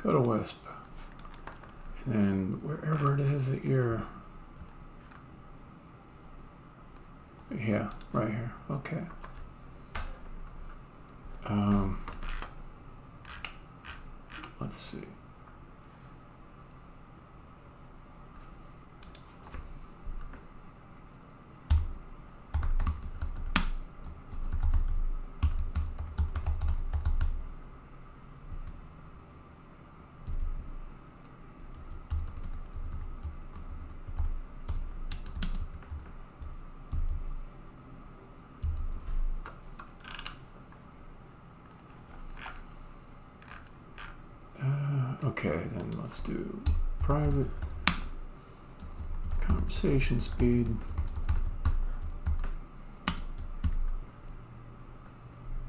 Go to Wisp. And then wherever it is that you're... Yeah, right here. Okay. Let's see. Okay, then let's do private conversation speed.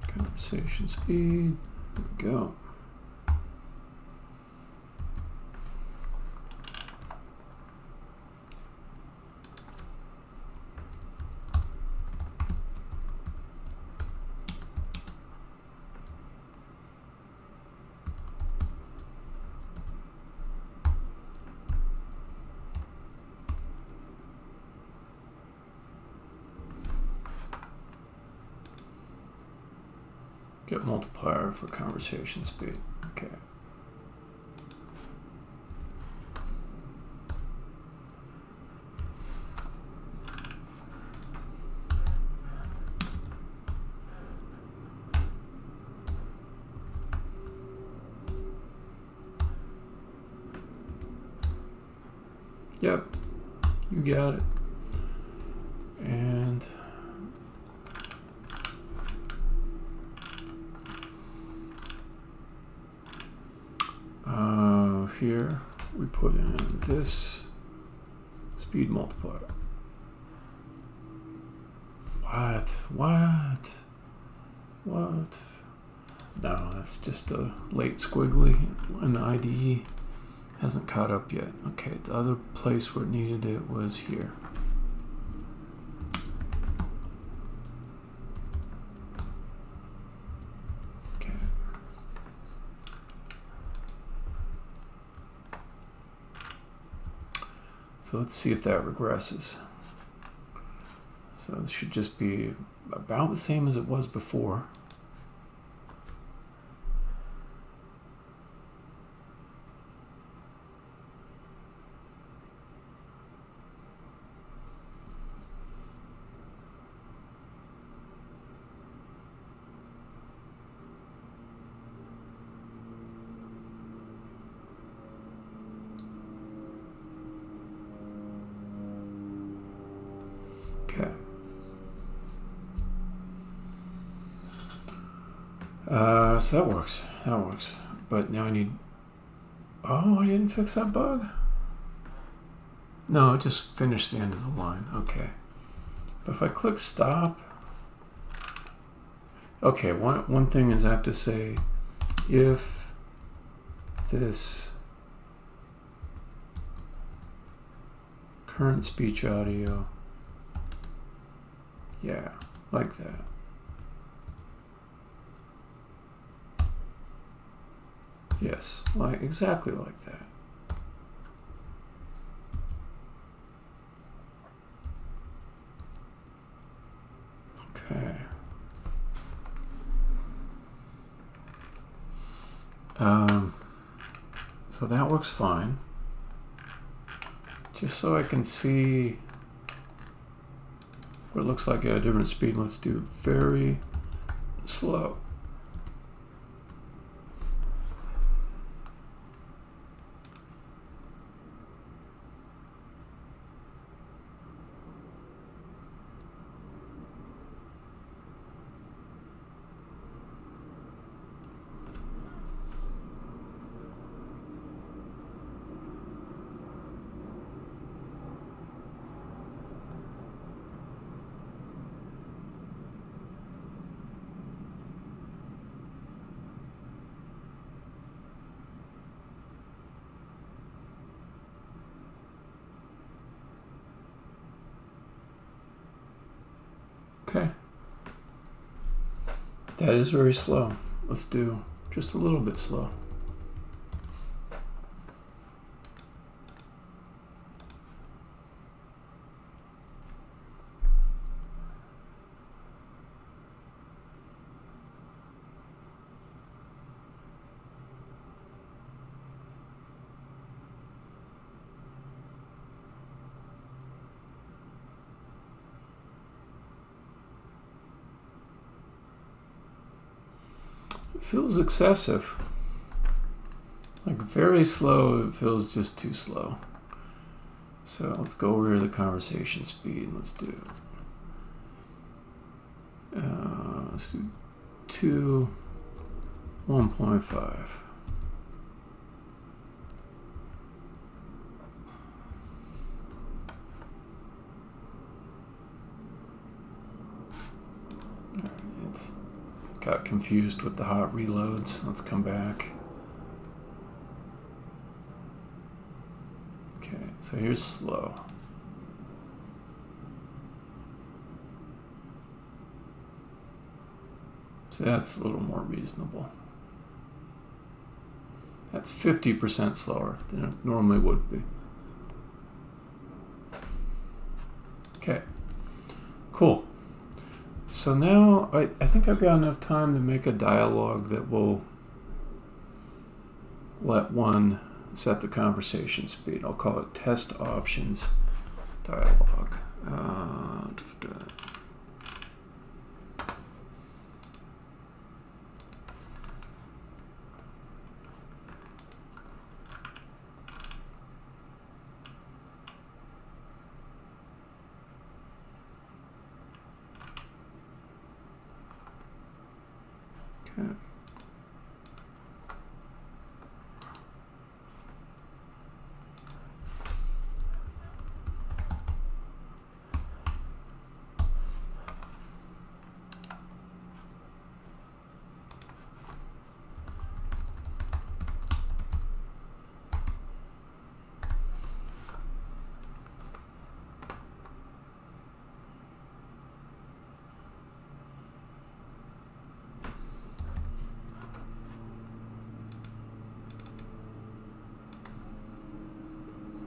Conversation speed. There we go. Get multiplier for conversation speed. Okay. Yep, you got it. And here we put in this speed multiplier. What? No, that's just a late squiggly, and the IDE hasn't caught up yet. Okay, the other place where it needed it was here. Okay. So let's see if that regresses. So this should just be about the same as it was before. Okay. So that works. That works. But now I need... Oh, I didn't fix that bug? No, it just finished the end of the line. Okay. But if I click stop... Okay, one thing is I have to say, if this current speech audio... Yeah, like that. Yes, like exactly like that. Okay. So that works fine. Just so I can see what it looks like at a different speed, let's do very slow. Okay. That is very slow. Let's do just a little bit slow. It feels excessive. Like very slow, it feels just too slow. So let's go over to the conversation speed. Let's do let's do 1.5. It's got confused with the hot reloads. Let's come back. Okay, so here's slow. So that's a little more reasonable. That's 50% slower than it normally would be. Okay, cool. So now I think I've got enough time to make a dialogue that will let one set the conversation speed. I'll call it test options dialogue.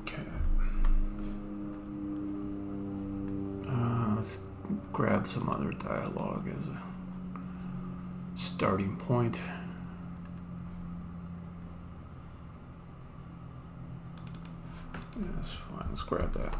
Okay. Let's grab some other dialogue as a starting point. Yeah, that's fine. Let's grab that.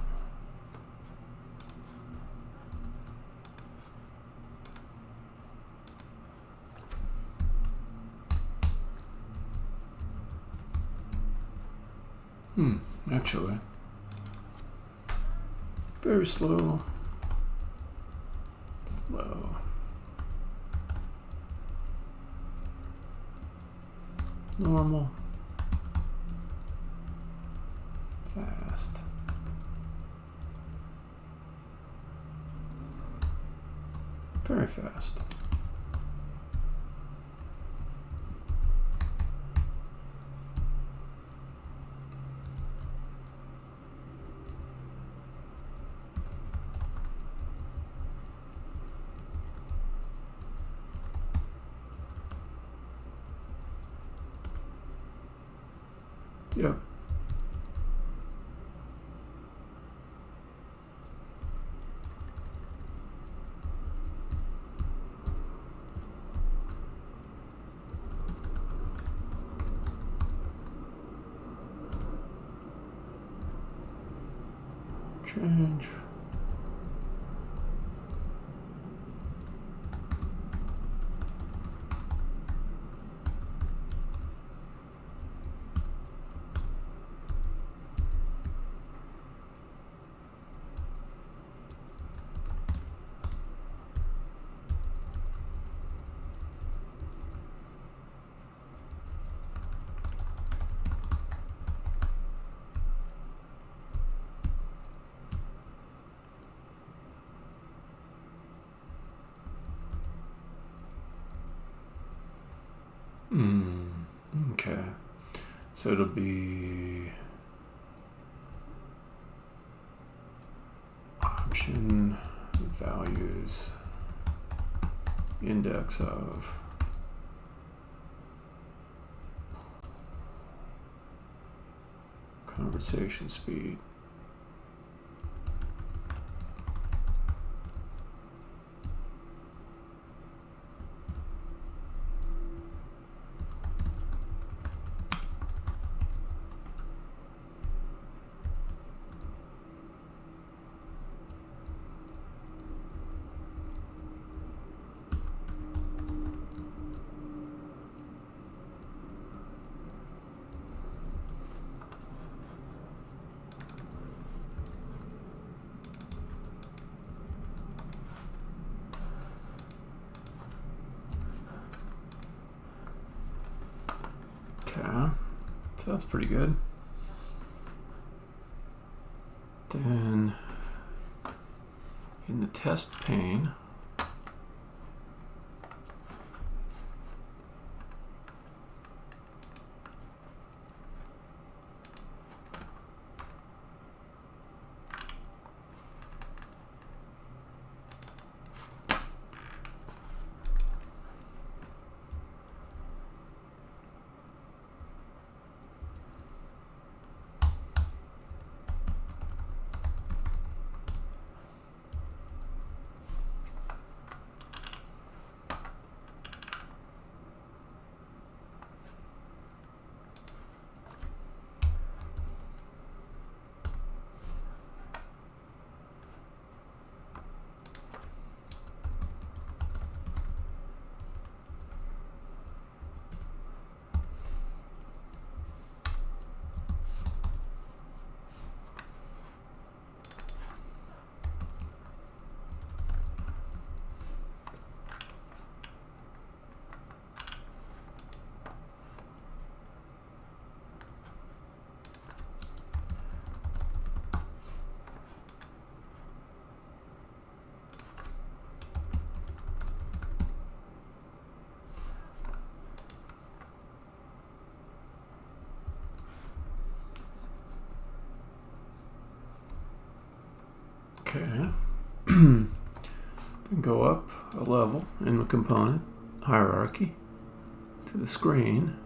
Actually, very slow. Slow. Normal. Fast. Very fast. Yep. Change. Okay. So it'll be option values index of conversation speed. So that's pretty good. Then in the test pane, okay, then go up a level in the component hierarchy to the screen.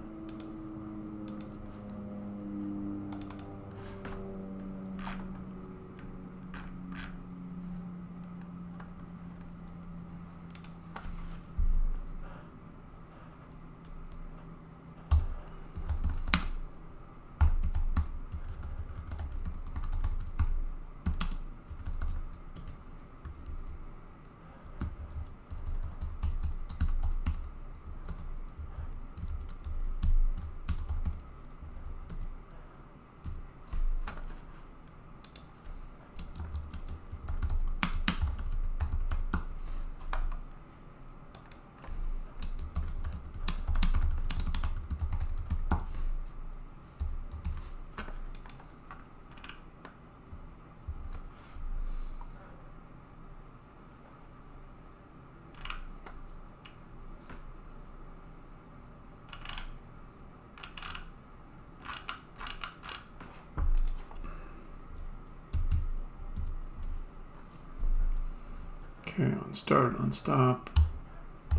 Okay, on start, on stop,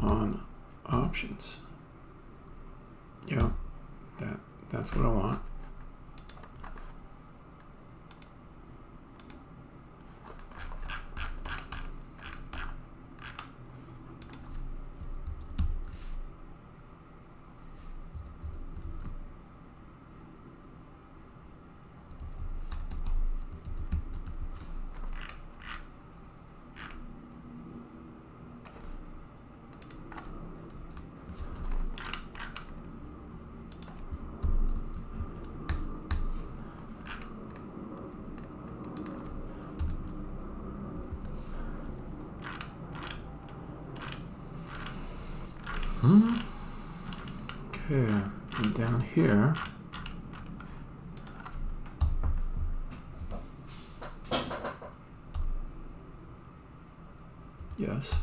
on options. Yeah, that's what I want. Okay, and down here, yes.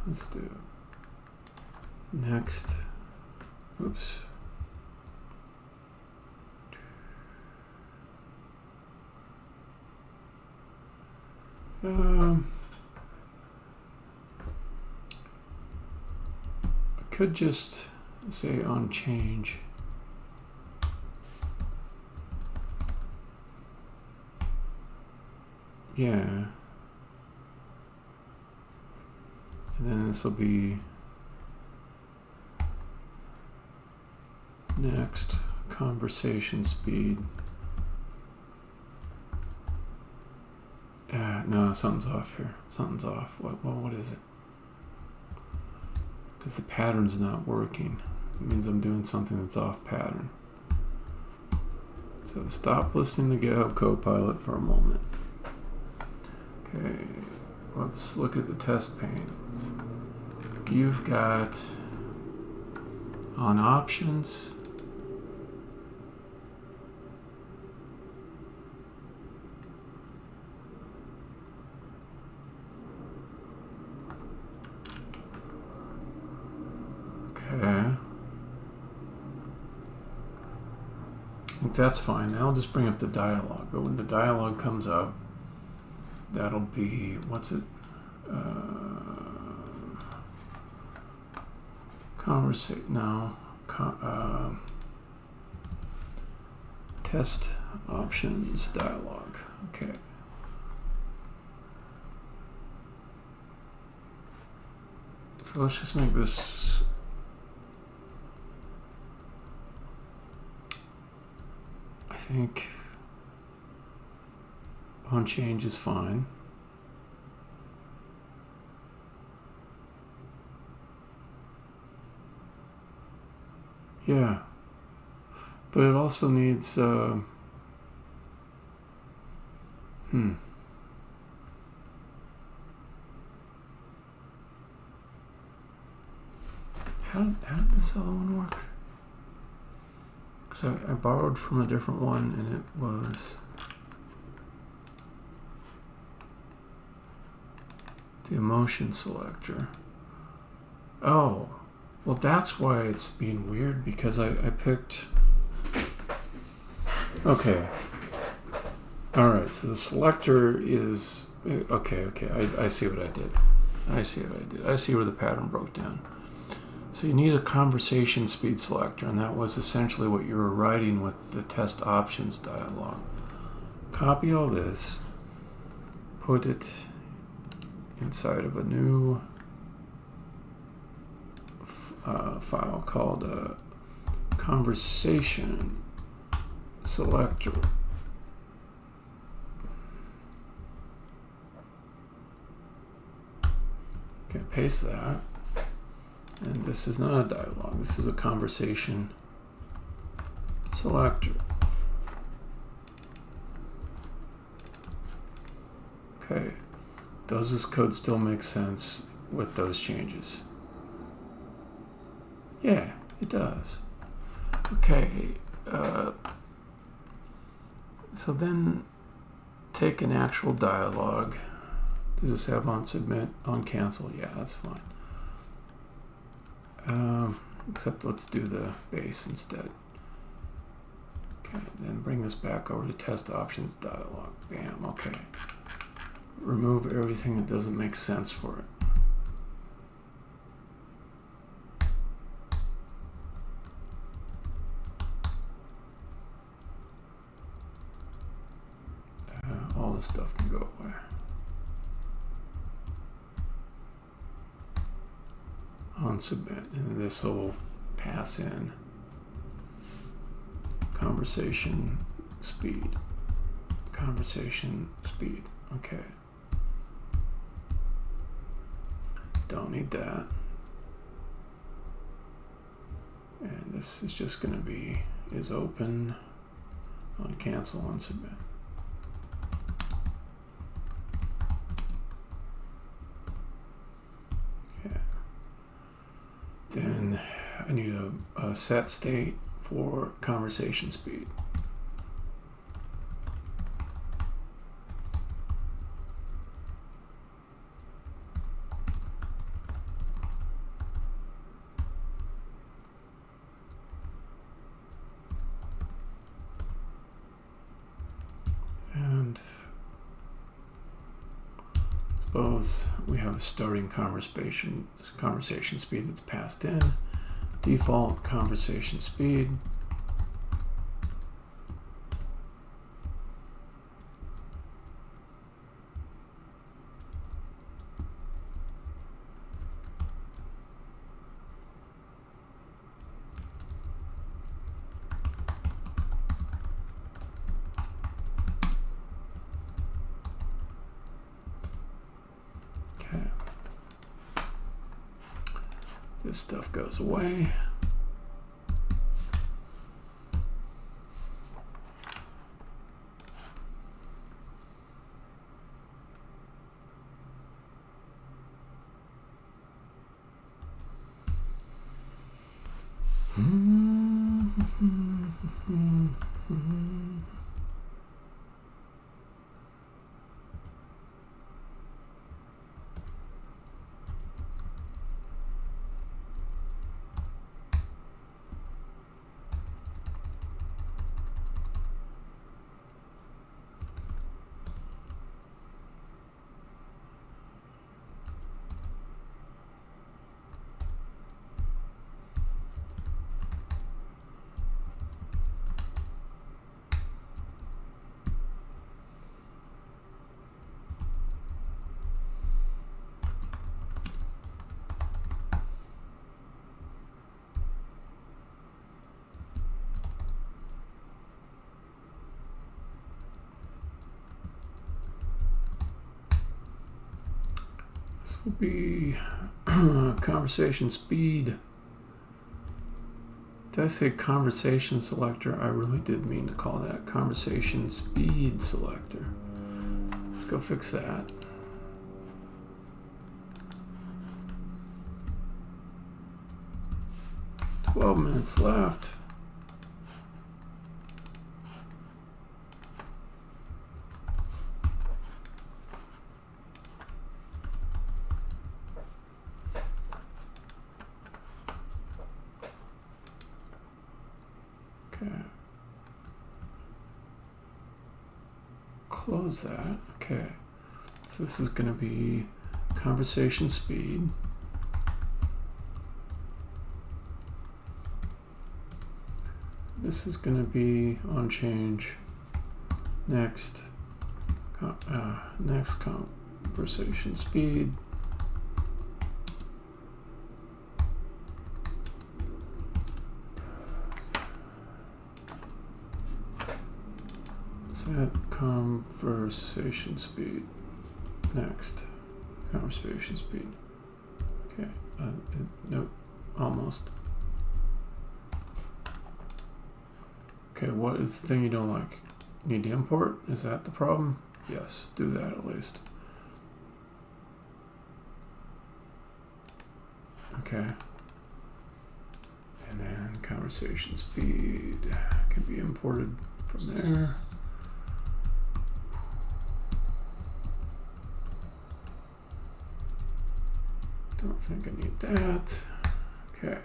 Let's do next. Oops. I could just say on change. Yeah. And then this will be next conversation speed. No, something's off here. Something's off. What is it? Because the pattern's not working. It means I'm doing something that's off pattern. So stop listening to GitHub Copilot for a moment. Okay, let's look at the test pane. you've got on options. Okay. I think that's fine. I'll just bring up the dialogue. But when the dialogue comes up, that'll be, what's it? Conversation. No. Test options dialogue. Okay. So let's just make this. I think on change is fine. Yeah. But it also needs How did this other one work? Because I borrowed from a different one and it was the emotion selector. Oh, well that's why it's being weird, because I picked... Okay. Alright, so the selector is... Okay, I see what I did. I see where the pattern broke down. So you need a conversation speed selector, and that was essentially what you were writing with the test options dialog. Copy all this, put it inside of a new file called conversation selector. Okay, paste that. And this is not a dialogue, this is a conversation selector. Okay, does this code still make sense with those changes? Yeah, it does. Okay, so then take an actual dialogue. Does this have on submit, on cancel? Yeah, that's fine. Except let's do the base instead. Okay, then bring this back over to test options dialog. Bam, okay. Remove everything that doesn't make sense for it. All this stuff can go away. On submit, and this will pass in conversation speed. Okay, don't need that, and this is just going to be is open on cancel on submit. Then I need a set state for conversation speed. And suppose we have a starting conversation speed that's passed in. Default conversation speed. This stuff goes away. will be conversation speed. Did I say conversation selector? I really did mean to call that conversation speed selector. Let's go fix that. "12 minutes left." Okay. Close that. Okay. So this is going to be conversation speed. This is going to be on change. Next. Next conversation speed. Set conversation speed. Next. Conversation speed. Okay. Nope. Almost. Okay, what is the thing you don't like? Need to import? Is that the problem? Yes, do that at least. Okay. And then conversation speed can be imported from there. Don't think I need that. Okay.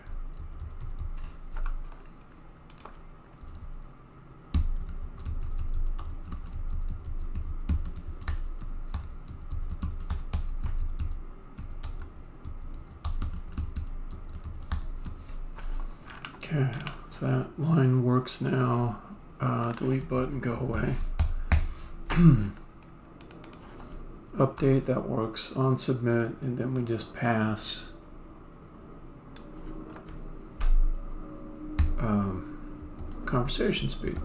Okay, so that line works now. Delete button, go away. Update, that works. On submit, and then we just pass conversation speed.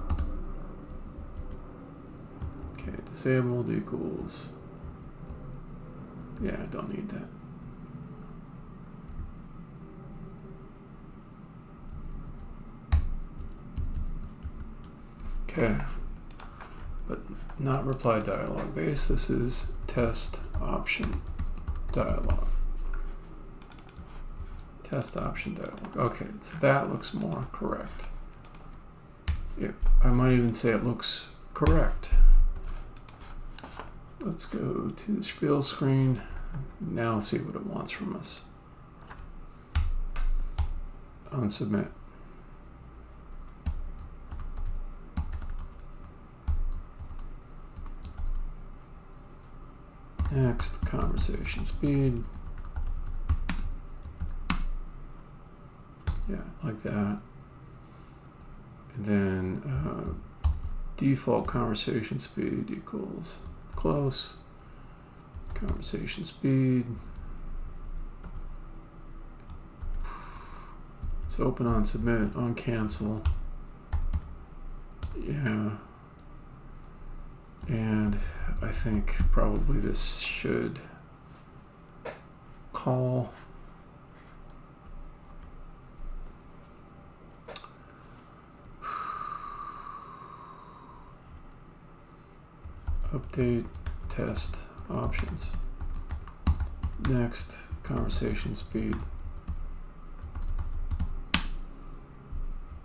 Okay, disabled equals. Yeah, I don't need that. Okay, but not reply dialog base. This is test option dialog. Test option dialog. Okay, so that looks more correct. Yeah, I might even say it looks correct. Let's go to the spiel screen. Now see what it wants from us. On submit. Next, conversation speed. Yeah, like that. And then default conversation speed equals close. Conversation speed. It's open on submit, on cancel. Yeah. And I think probably this should call update test options. Next, conversation speed.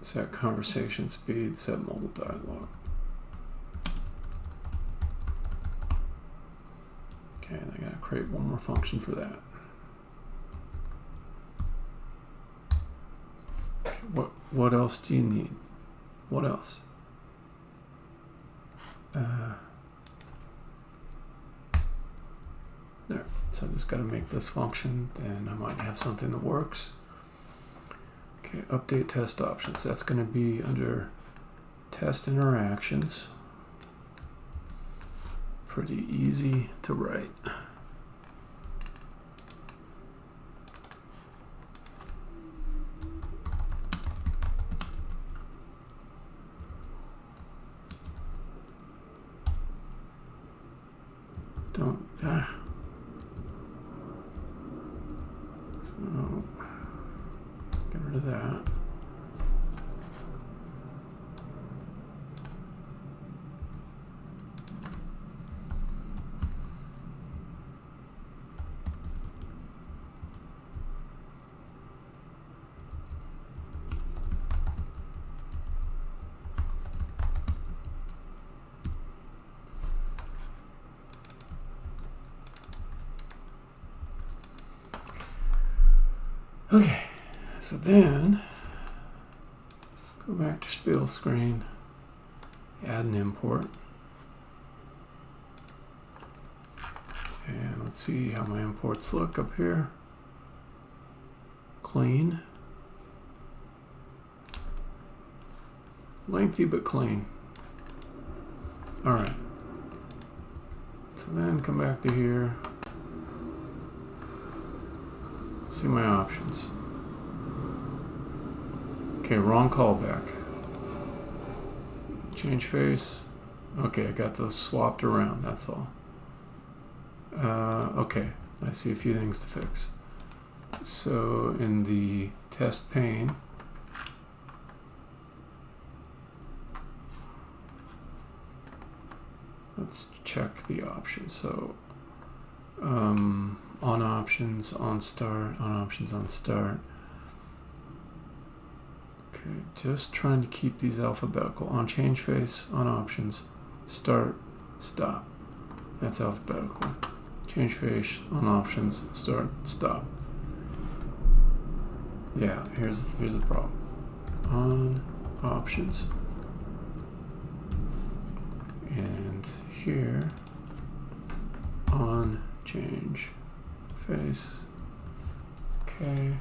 Set conversation speed, set mobile dialog. Okay, and I gotta create one more function for that. Okay, what else do you need? What else? There. So I just gotta make this function, then I might have something that works. Okay, update test options. That's gonna be under test interactions. Pretty easy to write. rid of that. Okay, so then go back to Spiel screen, add an import, and let's see how my imports look up here. Clean, lengthy but clean. All right, so then come back to here. See my options. Okay, wrong callback. Change face. Okay, I got those swapped around, that's all. Okay, I see a few things to fix. So in the test pane, let's check the options. So on options, on start, on options, on start. Okay, just trying to keep these alphabetical. On change face, on options, start, stop. That's alphabetical. Change face, on options, start, stop. Yeah, here's the problem. On options. And here, on change face. Okay,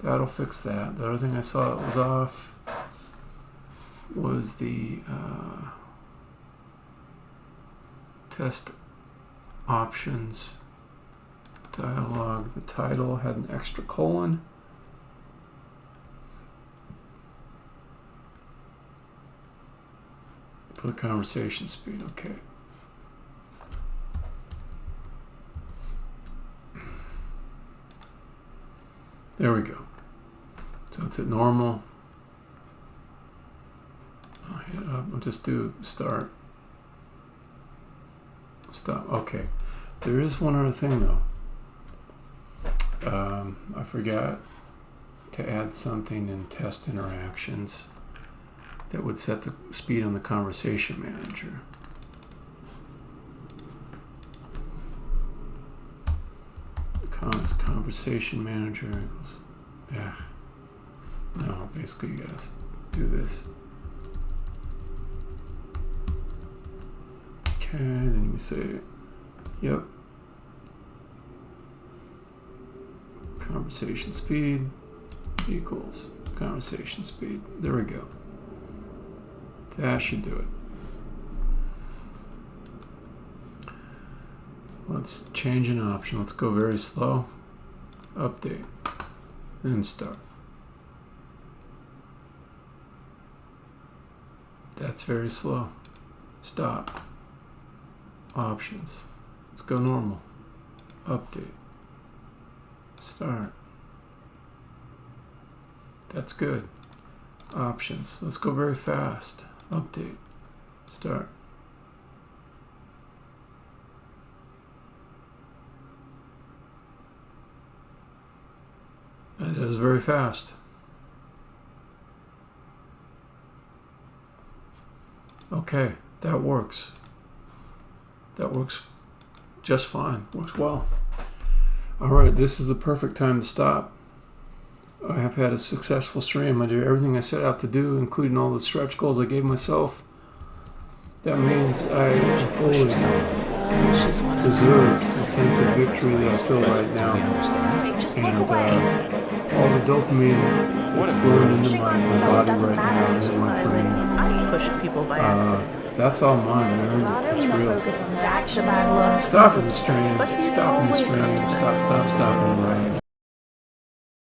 that'll fix that. The other thing I saw that was off was the test options dialog. The title had an extra colon. For the conversation speed, okay. There we go. So it's at normal. I'll hit up. I'll just do start. Stop. Okay. There is one other thing though. I forgot to add something in test interactions that would set the speed on the conversation manager. Conversation manager equals, yeah. No, basically you gotta do this. Okay, then you say, yep. Conversation speed equals conversation speed. There we go. That should do it. Let's change an option. Let's go very slow. Update. Then start. That's very slow. Stop. Options. Let's go normal. Update. Start. That's good. Options. Let's go very fast. Update. Start. It is very fast. Okay, that works. That works just fine. Works well. All right, this is the perfect time to stop. I have had a successful stream. I did everything I set out to do, including all the stretch goals I gave myself. That means I fully deserve the sense of victory that I feel right now. And all the dopamine that's flowing into my body right now is in my brain. I've pushed people by accident. That's all mine. I know it's real. Focus on back to back look. Stop the stream. Stop the stream. Stop the rain.